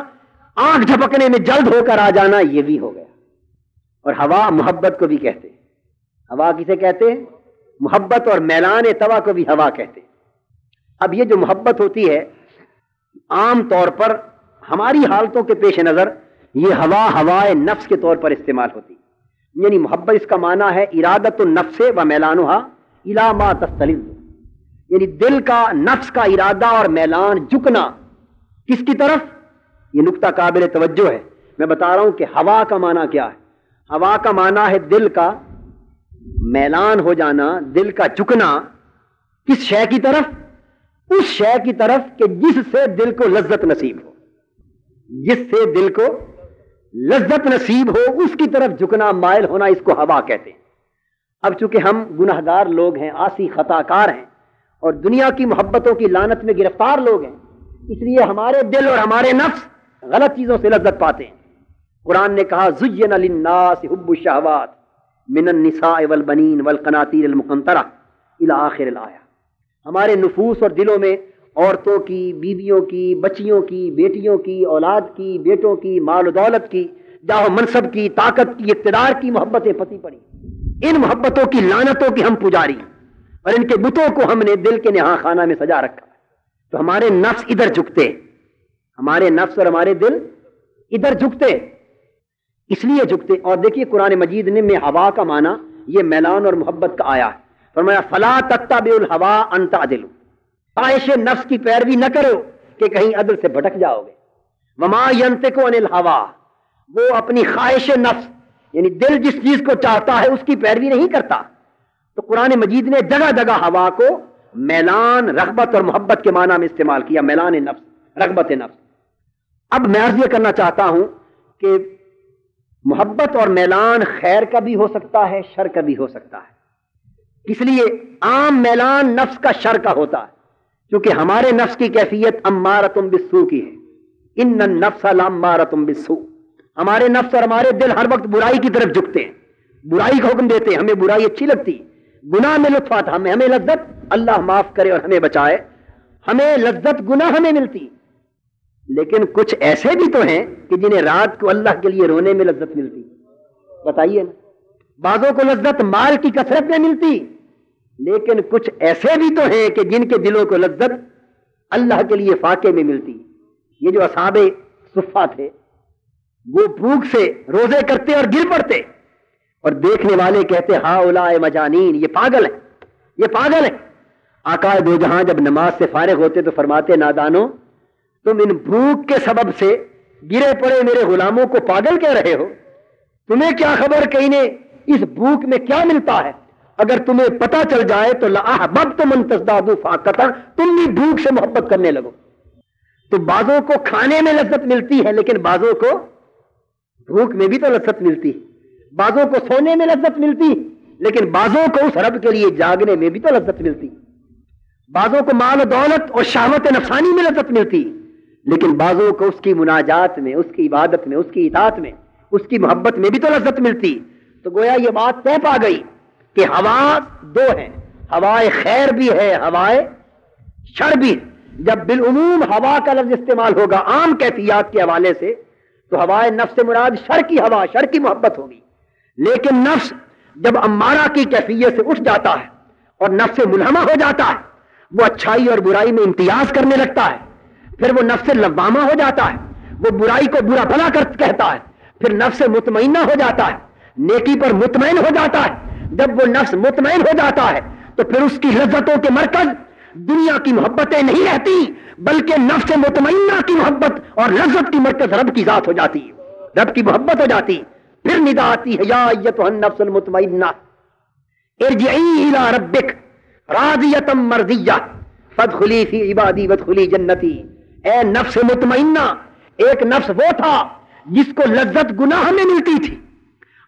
آنکھ جھپکنے میں جلد ہو کر آ جانا یہ بھی ہو گیا. اور ہوا محبت کو بھی کہتے ہیں. ہوا کسے کہتے ہیں؟ محبت. اور میلان توا کو بھی ہوا کہتے ہیں. اب یہ جو محبت ہوتی ہے عام طور پر ہماری حالتوں کے پیش نظر یہ ہوا ہوائے نفس کے طور پر استعمال ہوتی. یعنی محبت اس کا معنی ہے ارادت النفس و میلانہا الی ما تستلذ، یعنی دل کا نفس کا ارادہ اور میلان جھکنا کس کی طرف. یہ نقطہ قابل توجہ ہے. میں بتا رہا ہوں کہ ہوا کا معنی کیا ہے. ہوا کا معنی ہے دل کا میلان ہو جانا، دل کا جھکنا. کس شے کی طرف؟ اس شے کی طرف کہ جس سے دل کو لذت نصیب ہو، جس سے دل کو لذت نصیب ہو اس کی طرف جھکنا، مائل ہونا، اس کو ہوا کہتے ہیں۔ اب چونکہ ہم گناہگار لوگ ہیں، عاصی خطا کار ہیں اور دنیا کی محبتوں کی لعنت میں گرفتار لوگ ہیں، اس لیے ہمارے دل اور ہمارے نفس غلط چیزوں سے لذت پاتے ہیں۔ قرآن نے کہا زُيِّنَ لِلنَّاسِ حُبُّ الشَّهَوَاتِ مِنَ النِّسَاءِ وَالْبَنِينَ وَالْقَنَاطِيرِ الْمُقَنطَرَةِ إِلَى آخر الآیہ۔ ہمارے نفوس اور دلوں میں عورتوں کی، بیویوں کی، بچیوں کی، بیٹیوں کی، اولاد کی، بیٹوں کی، مال و دولت کی، جاہ و منصب کی، طاقت کی، اقتدار کی محبتیں پتی پڑی۔ ان محبتوں کی لعنتوں کی ہم پجاری ہیں اور ان کے بتوں کو ہم نے دل کے نہاں خانہ میں سجا رکھا، تو ہمارے نفس ادھر جھکتے، ہمارے نفس اور ہمارے دل ادھر جھکتے، اس لیے جھکتے۔ اور دیکھیے قرآن مجید نے میں ہوا کا معنی یہ میلان اور محبت کا آیا ہے، فرمایا فلا تتبعوا الهوى ان تعدلوا، خواہش نفس کی پیروی نہ کرو کہ کہیں عدل سے بھٹک جاؤ گے۔ وما ينطق عن الهوى، وہ اپنی خواہش نفس یعنی دل جس چیز کو چاہتا ہے اس کی پیروی نہیں کرتا۔ تو قرآن مجید نے جگہ جگہ ہوا کو میلان، رغبت اور محبت کے معنی میں استعمال کیا، میلان نفس، رغبت نفس۔ اب میں عرض یہ کرنا چاہتا ہوں کہ محبت اور میلان خیر کا بھی ہو سکتا ہے، شر کا بھی ہو سکتا ہے۔ اس لیے عام میلان نفس کا شر کا ہوتا ہے، کیونکہ ہمارے نفس کی کیفیت امارۃ بالسوء کی ہے، ان النفس لامارۃ بالسوء۔ ہمارے نفس اور ہمارے دل ہر وقت برائی کی طرف جھکتے ہیں، برائی کا حکم دیتے ہیں، ہمیں برائی اچھی لگتی، گناہ میں لطف آتا، ہمیں لذت، اللہ معاف کرے اور ہمیں بچائے، ہمیں لذت گناہ میں ملتی۔ لیکن کچھ ایسے بھی تو ہیں کہ جنہیں رات کو اللہ کے لیے رونے میں لذت ملتی، بتائیے نا۔ بعضوں کو لذت مال کی کثرت میں ملتی، لیکن کچھ ایسے بھی تو ہیں کہ جن کے دلوں کو لذت اللہ کے لیے فاقے میں ملتی۔ یہ جو اصحاب صفہ تھے وہ بھوک سے روزے کرتے اور گر پڑتے، اور دیکھنے والے کہتے ہؤلاء مجانین، یہ پاگل ہیں، یہ پاگل ہیں۔ آقا دو جہاں جب نماز سے فارغ ہوتے تو فرماتے نادانو، تم ان بھوک کے سبب سے گرے پڑے میرے غلاموں کو پاگل کہہ رہے ہو؟ تمہیں کیا خبر کہ انہیں اس بھوک میں کیا ملتا ہے؟ اگر تمہیں پتہ چل جائے تو لأحببتم ان تزدادوا فاقۃ، تم بھی بھوک سے محبت کرنے لگو۔ تو بعضوں کو کھانے میں لذت ملتی ہے، لیکن بعضوں کو بھوک میں بھی تو لذت ملتی ہے، بعضوں کو سونے میں لذت ملتی، لیکن بعضوں کو اس رب کے لیے جاگنے میں بھی تو لذت ملتی، بعضوں کو مال و دولت اور شہوت نفسانی میں لذت ملتی، لیکن بعضوں کو اس کی مناجات میں، اس کی عبادت میں، اس کی اطاعت میں، اس کی محبت میں بھی تو لذت ملتی۔ تو گویا یہ بات طے پا گئی کہ ہوا دو ہیں، ہوائے خیر بھی ہے، ہوائے شر بھی ہے۔ جب بالعموم ہوا کا لفظ استعمال ہوگا عام کیفیات کے حوالے سے تو ہوائے نفس سے مراد شر کی ہوا، شر کی محبت ہوگی۔ لیکن نفس جب امارہ کی کیفیت سے اٹھ جاتا ہے اور نفس سے ملہمہ ہو جاتا ہے، وہ اچھائی اور برائی میں امتیاز کرنے لگتا ہے، پھر وہ نفس لوامہ ہو جاتا ہے، وہ برائی کو برا بھلا کہتا ہے، پھر نفس مطمئنہ ہو جاتا ہے، نیکی پر مطمئن ہو جاتا ہے۔ جب وہ نفس مطمئن ہو جاتا ہے تو پھر اس کی لذتوں کے مرکز دنیا کی محبتیں نہیں رہتی، بلکہ نفس مطمئنہ کی محبت اور لذت کی مرکز رب کی ذات ہو جاتی، رب کی محبت ہو جاتی۔ پھر ندا آتی ہے یا ایتھا النفس المطمئنہ ارجعی الی ربک راضیۃ مرضیہ فادخلی فی عبادی وادخلی جنتی۔ اے نفس مطمئنہ، ایک نفس وہ تھا جس کو لذت گناہ میں ملتی تھی،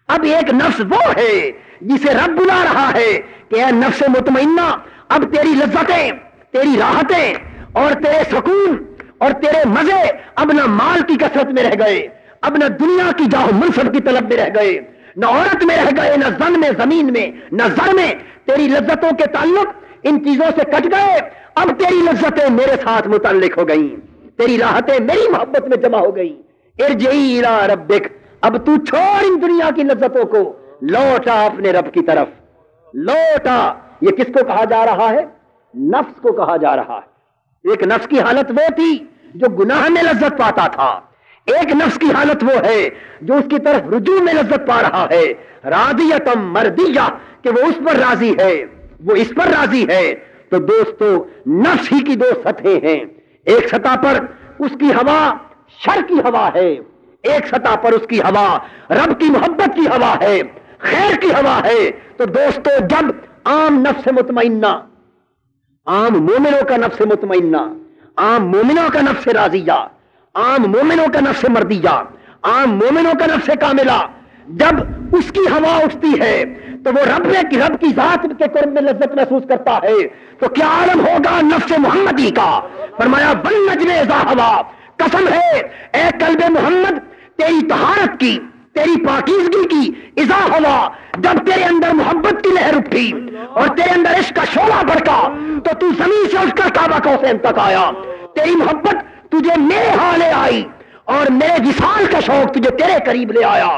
اب ایک نفس وہ ہے جسے رب بلا رہا ہے کہ اے نفس مطمئنہ، اب تیری لذتیں، تیری راحتیں اور تیرے سکون اور تیرے مزے اب نہ مال کی کثرت میں رہ گئے، اب نہ دنیا کی جاہ و منصب کی طلب میں رہ گئے، نہ عورت میں رہ گئے، نہ زن میں، زمین میں، نہ زر میں۔ تیری لذتوں کے تعلق ان چیزوں سے کٹ گئے، اب تیری لذتیں میرے ساتھ متعلق ہو گئیں، تیری راحتیں میری محبت میں جمع ہو گئیں۔ ارجعی الی ربک، اب تو چھوڑ ان دنیا کی لذتوں کو، لوٹا اپنے رب کی طرف، لوٹا۔ یہ کس کو کہا جا رہا ہے؟ نفس کو کہا جا رہا ہے۔ ایک نفس کی حالت وہ تھی جو گناہ میں لذت پاتا تھا، ایک نفس کی حالت وہ ہے جو اس کی طرف رجوع میں لذت پا رہا ہے، راضیۃ مرضیہ، کہ وہ اس پر راضی ہے، وہ اس پر راضی ہے۔ تو دوستو نفس ہی کی دو سطحیں ہیں، ایک سطح پر اس کی ہوا شر کی ہوا ہے، ایک سطح پر اس کی ہوا رب کی محبت کی ہوا ہے، خیر کی ہوا ہے۔ تو دوستو جب عام نفس مطمئنہ، عام مومنوں کا نفس مطمئنہ، عام مومنوں کا نفس راضیہ، عام مومنوں کا نفس مردیہ، عام مومنوں کا نفس کاملہ جب اس کی ہوا اٹھتی ہے تو وہ رب کی ذات کے قرب میں لذت محسوس کرتا ہے، تو کیا عالم ہوگا نفس محمدی کا؟ فرمایا والنجم اذا ہوا، قسم ہے اے قلب محمد تیری طہارت کی، تیری پاکیزگی کی، اذا ہوا جب تیرے اندر محبت کی لہر اٹھی اور تیرے اندر عشق کا شعلہ بھڑکا تو تو زمین سے اٹھ کر کعبہ قوسین تک آیا، تیری محبت تجھے میرے ہاں لے آئی اور میرے وصال کا شوق تجھے تیرے قریب لے آیا،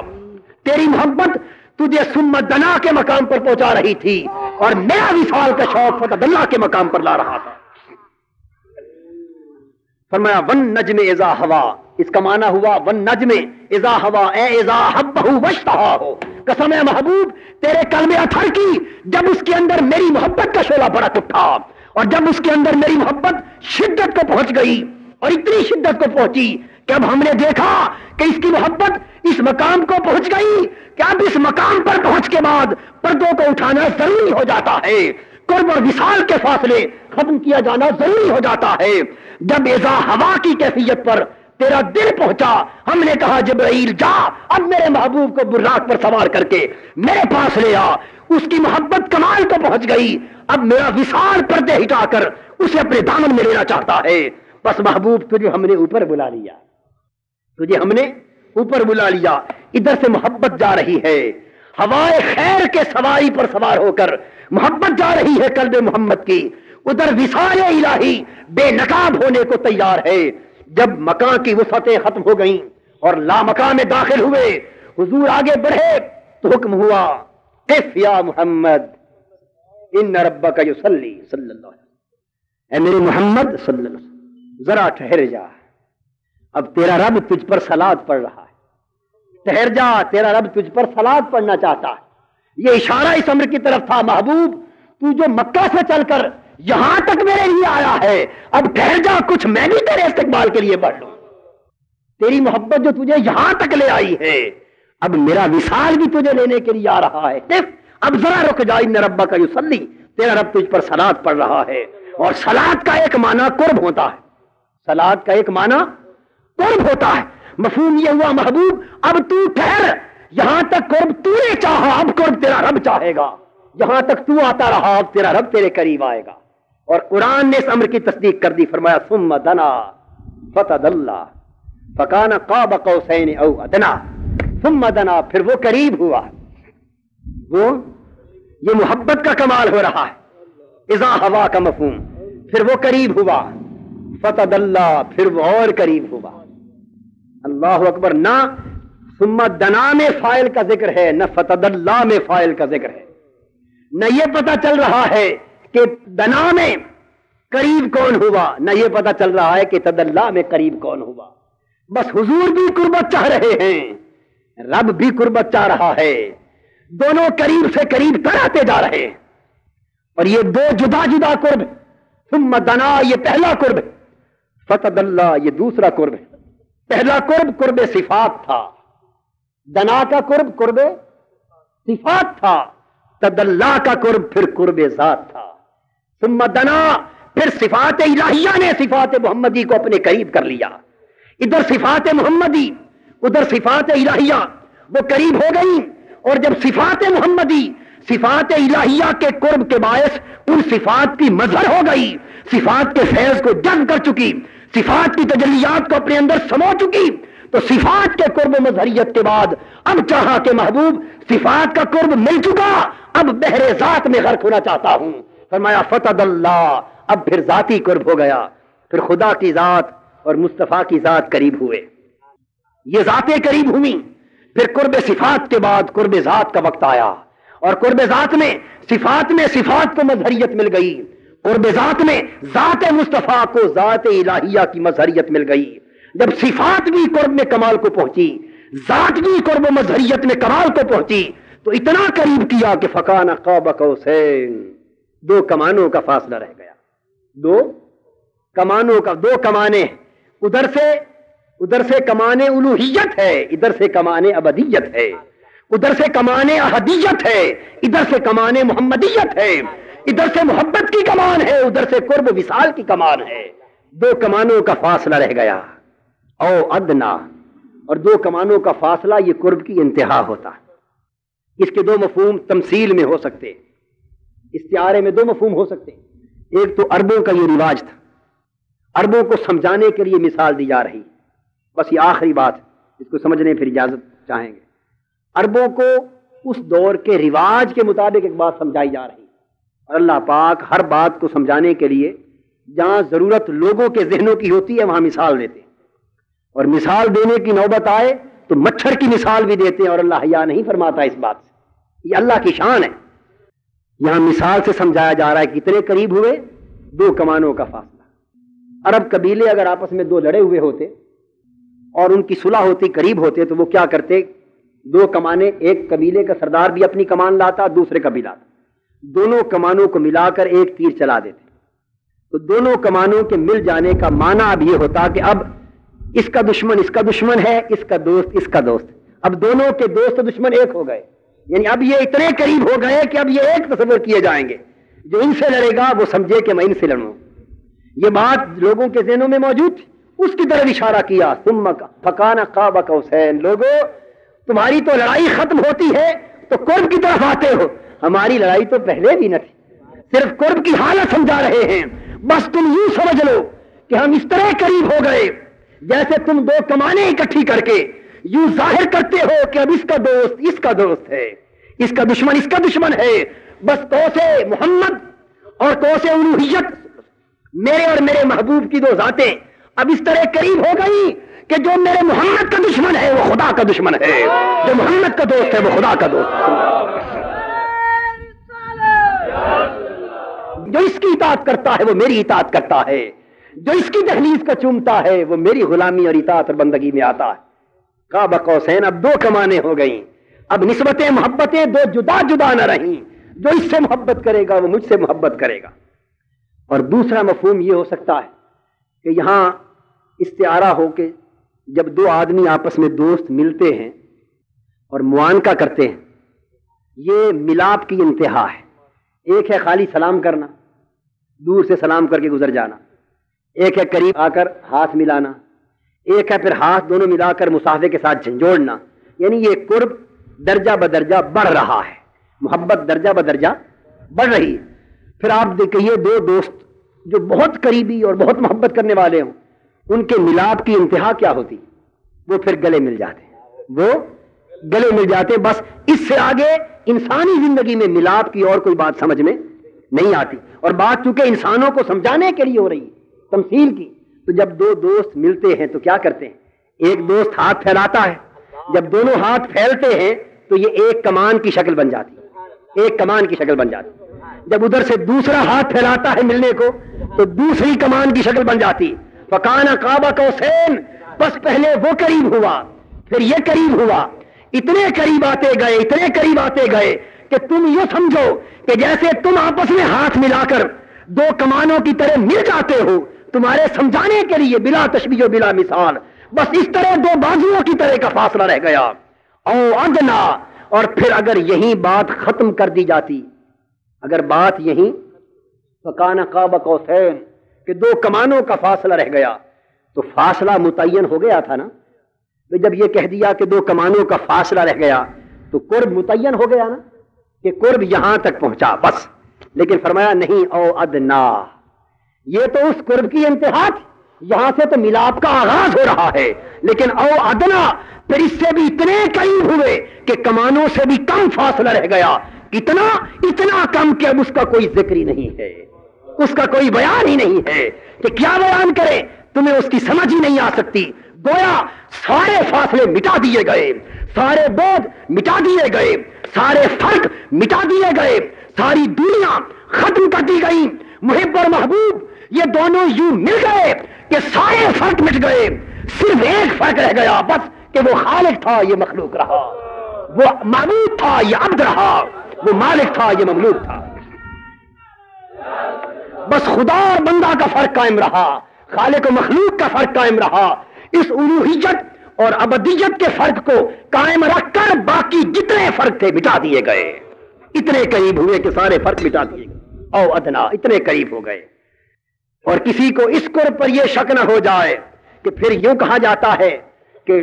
تیری محبت تجھے ثم دنا کے مقام پر پہنچا رہی تھی اور میرا وصال کا شوق فتح اللہ کے مقام پر لا رہا تھا۔ فرمایا والنجم اذا ہوا، اس کا معنی ہوا والنجم اذا ہوا اے اذا حبہ واشتہاہ، قسم ہے محبوب تیرے کلمے اطہر کی جب اس کے اندر میری محبت کا شعلہ بھڑک اٹھا اور جب اس کے اندر میری محبت شدت کو پہنچ گئی اور اتنی شدت کو پہنچی کہ اب ہم نے دیکھا کہ اس کی محبت اس مقام کو پہنچ گئی کہ اب اس مقام پر پہنچ کے بعد پردوں کو اٹھانا ضروری ہو جاتا ہے، قرب اور وصال کے فاصلے ختم کیا جانا ضروری ہو جاتا ہے۔ جب اذا ہوا کی کیفیت پر تیرا دل پہنچا، ہم نے کہا جبرائیل جا اب میرے محبوب کو براق پر سوار کر کے میرے پاس لے آ، اس کی محبت کمال کو پہنچ گئی، اب میرا وصال پردے ہٹا کر اسے اپنے دامن میں لینا چاہتا ہے۔ بس محبوب تجھے ہم نے اوپر بلا لیا، تجھے ہم نے اوپر بلا لیا، ادھر سے محبت جا رہی ہے، ہوائے خیر کے سواری پر سوار ہو کر محبت جا رہی ہے قلب محمد کی، ادھر وصال الہی بے نقاب ہونے کو تیار ہے۔ جب مکان کی وسعتیں ختم ہو گئیں اور لامکان میں داخل ہوئے، حضور آگے بڑھے تو حکم ہوا قف یا محمد ان ربک یصلی صلی اللہ علیہ وسلم، اے میرے محمد صلی اللہ علیہ وسلم ذرا ٹھہر جا، اب تیرا رب تجھ پر صلوات پڑھ رہا ہے، ٹھہر جا تیرا رب تجھ پر صلوات پڑھنا چاہتا ہے۔ یہ اشارہ اس امر کی طرف تھا محبوب تو جو مکہ سے چل کر یہاں تک میرے لیے آیا ہے، اب ٹھہر جا کچھ میں بھی تیرے استقبال کے لیے بڑھ لوں، تیری محبت جو تجھے یہاں تک لے آئی ہے اب میرا وصال بھی تجھے لینے کے لیے آ رہا ہے، اب ذرا رک جا ان ربک یصلی، تیرا رب تجھ پر صلوات پڑھ رہا ہے۔ اور صلوات کا ایک معنی قرب ہوتا ہے، صلوات کا ایک معنی قرب ہوتا ہے، مفہوم یہ ہوا محبوب اب تو ٹھہر، یہاں تک قرب تو نے چاہا اب قرب تیرا رب چاہے گا، جہاں تک تو آتا رہا اب تیرا رب تیرے قریب آئے گا۔ اور قرآن نے اس امر کی تصدیق کر دی، فرمایا ثم دنا فتدلی فکان قاب قوسین او ادنا، ثم دنا پھر وہ قریب ہوا، وہ یہ محبت کا کمال ہو رہا ہے، اذا ہوا کا مفہوم، پھر وہ قریب ہوا، فتدلی پھر وہ اور قریب ہوا۔ اللہ اکبر، نہ ثم دنا میں فاعل کا ذکر ہے نہ فتدلی میں فاعل کا ذکر ہے، نہ یہ پتہ چل رہا ہے کہ دنا میں قریب کون ہوا، نہ یہ پتہ چل رہا ہے کہ تدلی میں قریب کون ہوا، بس حضور بھی قربت چاہ رہے ہیں، رب بھی قربت چاہ رہا ہے، دونوں قریب سے قریب تر آتے جا رہے ہیں، اور یہ دو جدا جدا قرب، ثم دنا یہ پہلا قرب ہے، فتدلی یہ دوسرا قرب ہے۔ پہلا قرب قرب صفات تھا، دنا کا قرب قرب صفات تھا، تدلی کا قرب پھر قرب ذات تھا۔ ثم دنا پھر صفات الہیہ نے صفات محمدی کو اپنے قریب کر لیا، ادھر صفات محمدی ادھر صفات الہیہ وہ قریب ہو گئی، اور جب صفات محمدی صفات الہیہ کے قرب کے باعث ان صفات کی مظہر ہو گئی، صفات کے فیض کو جذب کر چکی، صفات کی تجلیات کو اپنے اندر سمو چکی، تو صفات کے قرب و مظہریت کے بعد اب چاہا کہ محبوب صفات کا قرب مل چکا، اب بحر ذات میں غرق ہونا چاہتا ہوں، فرمایا فتدلی اب پھر ذاتی قرب ہو گیا، پھر خدا کی ذات اور مصطفیٰ کی ذات قریب ہوئے، یہ ذاتیں قریب ہوئی، پھر قرب صفات کے بعد قرب ذات کا وقت آیا، اور قرب ذات میں صفات کو مظہریت مل گئی، قرب ذات میں ذات مصطفیٰ کو ذات الہیہ کی مظہریت مل گئی۔ جب صفات بھی قرب میں کمال کو پہنچی، ذات بھی قرب و مظہریت میں کمال کو پہنچی، تو اتنا قریب کیا کہ فکان قاب قوسین، دو کمانوں کا فاصلہ رہ گیا، دو کمانے، ادھر سے کمانے الوہیت ہے، ادھر سے کمانے ابدیت ہے، ادھر سے کمانے احدیت ہے، ادھر سے کمانے محمدیت ہے، ادھر سے محبت کی کمان ہے، ادھر سے قرب وصال کی کمان ہے. دو کمانوں کا فاصلہ رہ گیا. او ادنا، اور دو کمانوں کا فاصلہ یہ قرب کی انتہا ہوتا ہے. اس کے دو مفہوم تمثیل میں ہو سکتے، استعارے میں دو مفہوم ہو سکتے. ایک تو عربوں کا یہ رواج تھا، عربوں کو سمجھانے کے لیے مثال دی جا رہی. بس یہ آخری بات، اس کو سمجھنے پھر اجازت چاہیں گے. عربوں کو اس دور کے رواج کے مطابق ایک بات سمجھائی جا رہی، اور اللہ پاک ہر بات کو سمجھانے کے لیے جہاں ضرورت لوگوں کے ذہنوں کی ہوتی ہے وہاں مثال دیتے ہیں. اور مثال دینے کی نوبت آئے تو مچھر کی مثال بھی دیتے ہیں، اور اللہ حیا نہیں فرماتا اس بات سے. یہ اللہ کی شان ہے. یہاں مثال سے سمجھایا جا رہا ہے کتنے قریب ہوئے، دو کمانوں کا فاصلہ. عرب قبیلے اگر آپس میں دو لڑے ہوئے ہوتے اور ان کی صلح ہوتی، قریب ہوتے، تو وہ کیا کرتے، دو کمانیں، ایک قبیلے کا سردار بھی اپنی کمان لاتا، دوسرے کا بھی لاتا، دونوں کمانوں کو ملا کر ایک تیر چلا دیتے. تو دونوں کمانوں کے مل جانے کا معنی اب یہ ہوتا کہ اب اس کا دشمن اس کا دشمن ہے، اس کا دوست اس کا دوست. اب دونوں کے دوست دشمن ایک ہو گئے، یعنی اب یہ اتنے قریب ہو گئے کہ اب یہ ایک تصور کیے جائیں گے. جو ان سے لڑے گا وہ سمجھے کہ میں ان سے لڑوں. یہ بات لوگوں کے ذہنوں میں موجود تھی، اس کی طرف اشارہ کیا. ثم فکان قاب قوسین، لوگوں تمہاری تو لڑائی ختم ہوتی ہے تو قرب کی طرف آتے ہو، ہماری لڑائی تو پہلے بھی نہ تھی، صرف قرب کی حالت سمجھا رہے ہیں. بس تم یوں سمجھ لو کہ ہم اس طرح قریب ہو گئے جیسے تم دو کمانیں اکٹھی کر کے یوں ظاہر کرتے ہو کہ اب اس کا دوست اس کا دوست ہے، اس کا دشمن اس کا دشمن ہے. بس قوس محمد اور قوس الوہیت، میرے اور میرے محبوب کی دو ذاتیں اب اس طرح قریب ہو گئی کہ جو میرے محمد کا دشمن ہے وہ خدا کا دشمن ہے، جو محمد کا دوست ہے وہ خدا کا دوست ہے. جو اس کی اطاعت کرتا ہے وہ میری اطاعت کرتا ہے، جو اس کی دہلیز کو چومتا ہے وہ میری غلامی اور اطاعت اور بندگی میں آتا ہے. قاب قوسین، اب دو کمانیں ہو گئیں، اب نسبتیں محبتیں دو جدا جدا نہ رہیں. جو اس سے محبت کرے گا وہ مجھ سے محبت کرے گا. اور دوسرا مفہوم یہ ہو سکتا ہے کہ یہاں استعارہ ہو کہ جب دو آدمی آپس میں دوست ملتے ہیں اور معانقہ کرتے ہیں، یہ ملاپ کی انتہا ہے. ایک ہے خالی سلام کرنا، دور سے سلام کر کے گزر جانا، ایک ہے قریب آ کر ہاتھ ملانا، ایک ہے پھر ہاتھ دونوں ملا کر مصافحے کے ساتھ جھنجھوڑنا. یعنی یہ قرب درجہ بدرجہ بڑھ رہا ہے، محبت درجہ بدرجہ بڑھ رہی ہے. پھر آپ کہیے دو دوست جو بہت قریبی اور بہت محبت کرنے والے ہوں، ان کے ملاپ کی انتہا کیا ہوتی، وہ پھر گلے مل جاتے، وہ گلے مل جاتے. بس اس سے آگے انسانی زندگی میں ملاپ کی اور کوئی بات سمجھ میں نہیں آتی. اور بات چونکہ انسانوں کو سمجھانے کے لیے ہو رہی ہے، تمثیل کی، تو جب دو دوست ملتے ہیں تو کیا کرتے ہیں، ایک دوست ہاتھ پھیلاتا ہے، جب دونوں ہاتھ پھیلتے ہیں تو یہ ایک کمان کی شکل بن جاتی، ایک کمان کی شکل بن جاتی. جب ادھر سے دوسرا ہاتھ پھیلاتا ہے ملنے کو تو دوسری کمان کی شکل بن جاتی. فکان قاب قوسین، بس پہلے وہ قریب ہوا پھر یہ قریب ہوا، اتنے قریب آتے گئے اتنے قریب آتے گئے کہ تم یہ سمجھو کہ جیسے تم آپس میں ہاتھ ملا کر دو کمانوں کی طرح مل جاتے ہو، تمہارے سمجھانے کے لیے بلا تشبیہ و بلا مثال، بس اس طرح دو بازوؤں کی طرح کا فاصلہ رہ گیا. او ادنا، اور پھر اگر یہی بات ختم کر دی جاتی، اگر بات یہی فکان قاب قوسین کہ دو کمانوں کا فاصلہ رہ گیا، تو فاصلہ متعین ہو گیا تھا نا. جب یہ کہہ دیا کہ دو کمانوں کا فاصلہ رہ گیا تو قرب متعین ہو گیا نا کہ قرب یہاں تک پہنچا بس. لیکن فرمایا نہیں، او ادنا، یہ تو اس قرب کی انتہا تھی، یہاں سے تو ملاپ کا آغاز ہو رہا ہے. لیکن او ادنا، پھر اس سے بھی اتنے قریب ہوئے کہ کمانوں سے بھی کم فاصلہ رہ گیا. اتنا کم کہ اب اس کا کوئی ذکر ہی نہیں ہے، اس کا کوئی بیان ہی نہیں ہے کہ کیا بیان کرے، تمہیں اس کی سمجھ ہی نہیں آ سکتی. گویا سارے فاصلے مٹا دیے گئے، سارے بودھ مٹا دیے گئے، سارے فرق مٹا دیے گئے، ساری دنیا ختم کر دی گئی. محب اور محبوب یہ دونوں یوں مل گئے کہ سارے فرق مٹ گئے، صرف ایک فرق رہ گیا بس کہ وہ خالق تھا یہ مخلوق رہا، وہ معبود تھا یہ عبد رہا، وہ مالک تھا یہ مملوک تھا. بس خدا اور بندہ کا فرق قائم رہا، خالق و مخلوق کا فرق قائم رہا. اس الوہیت اور ابدیت کے فرق کو قائم رکھ کر باقی جتنے فرق تھے مٹا دیے گئے. اتنے قریب ہوئے کہ سارے فرق مٹا دیے گئے. او ادنا، اتنے قریب ہو گئے. اور کسی کو اس قرب پر یہ شک نہ ہو جائے کہ پھر یوں کہا جاتا ہے کہ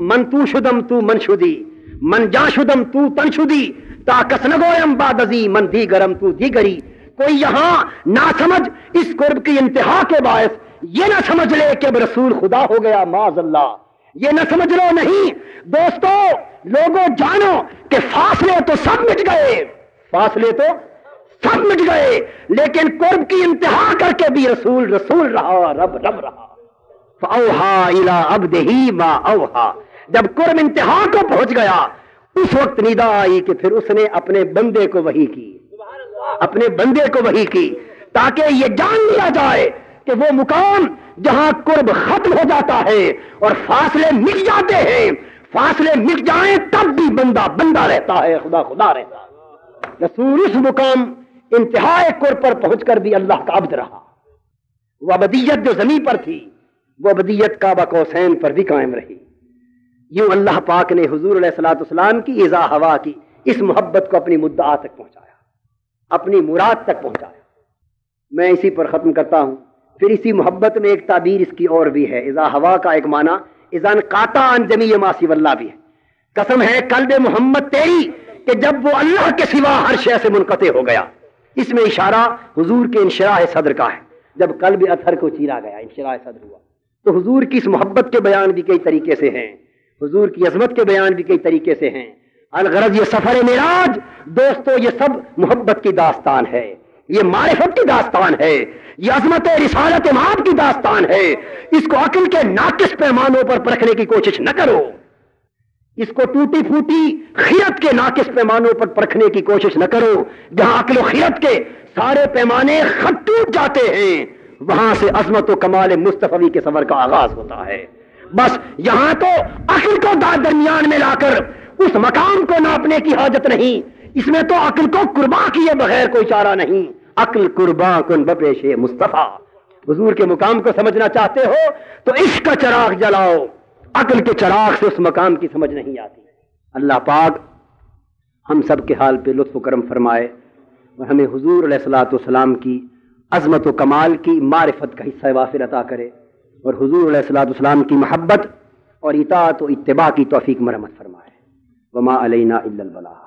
من تو شدم تو من شدی، من جا شدم تو تن شدی، تا کس نگویم بادزی من دیگرم تو دیگری. کوئی یہاں نہ سمجھ اس قرب کی انتہا کے باعث یہ نہ سمجھ لے کہ اب رسول خدا ہو گیا، معاذ اللہ، یہ نہ سمجھ لو. نہیں دوستو، لوگوں جانو کہ فاصلے تو سب مٹ گئے، فاصلے تو سب مٹ گئے، لیکن قرب کی انتہا کر کے بھی رسول رسول رہا، رب رب رہا. فَأَوْحَا إِلَىٰ عَبْدِهِ مَا أَوْحَا. جب قرب انتہا کو پہنچ گیا اس وقت ندا آئی کہ پھر اس نے اپنے بندے کو وحی کی، اپنے بندے کو وحی کی، تاکہ یہ جان لیا جائے کہ وہ مقام جہاں قرب ختم ہو جاتا ہے اور فاصلے مٹ جاتے ہیں، فاصلے مٹ جائیں تب بھی بندہ بندہ رہتا ہے، خدا خدا رہتا ہے. رسول اس مقام انتہائی قرب پر پہنچ کر بھی اللہ کا عبد رہا. وہ ابدیت جو زمین پر تھی وہ ابدیت کعبہ قوسین پر بھی قائم رہی. یوں اللہ پاک نے حضور علیہ الصلوۃ والسلام کی اذا ہوا کی اس محبت کو اپنی مدعا تک پہنچایا، اپنی مراد تک پہنچایا. میں اسی پر ختم کرتا ہوں. پھر اسی محبت میں ایک تعبیر اس کی اور بھی ہے. اذا ہوا کا ایک معنی اذا انقطع عن جمیع ما سوی اللہ بھی ہے. قسم ہے قلب محمد تیری کہ جب وہ اللہ کے سوا ہر شے سے منقطع ہو گیا. اس میں اشارہ حضور کے انشراح صدر کا ہے. جب قلب اطہر کو چیرا گیا، انشراح صدر ہوا، تو حضور کی اس محبت کے بیان بھی کئی طریقے سے ہیں، حضور کی عظمت کے بیان بھی کئی طریقے سے ہیں. الغرض یہ سفر معراج دوستو یہ سب محبت کی داستان ہے، یہ معرفت کی داستان ہے، یہ عظمت رسالت مآب کی داستان ہے. اس کو عقل کے ناقص پیمانوں پر پرکھنے کی کوشش نہ کرو، اس کو ٹوٹی پھوٹی خیرت کے ناقص پیمانوں پر پرکھنے کی کوشش نہ کرو. جہاں عقل و خیرت کے سارے پیمانے خط ٹوٹ جاتے ہیں وہاں سے عظمت و کمال مصطفی کے سفر کا آغاز ہوتا ہے. بس یہاں تو عقل کو درمیان میں لا کر اس مقام کو ناپنے کی حاجت نہیں، اس میں تو عقل کو قربان کیے بغیر کوئی چارہ نہیں. عقل قربان کن بپیش مصطفیٰ. حضور کے مقام کو سمجھنا چاہتے ہو تو عشق کا چراغ جلاؤ، عقل کے چراغ سے اس مقام کی سمجھ نہیں آتی. اللہ پاک ہم سب کے حال پہ لطف و کرم فرمائے اور ہمیں حضور علیہ الصلوۃ والسلام کی عظمت و کمال کی معرفت کا حصہ وافر عطا کرے اور حضور علیہ الصلوۃ والسلام کی محبت اور اطاعت و اتباع کی توفیق مرحمت فرمائے. وما علینا الا البلاغ.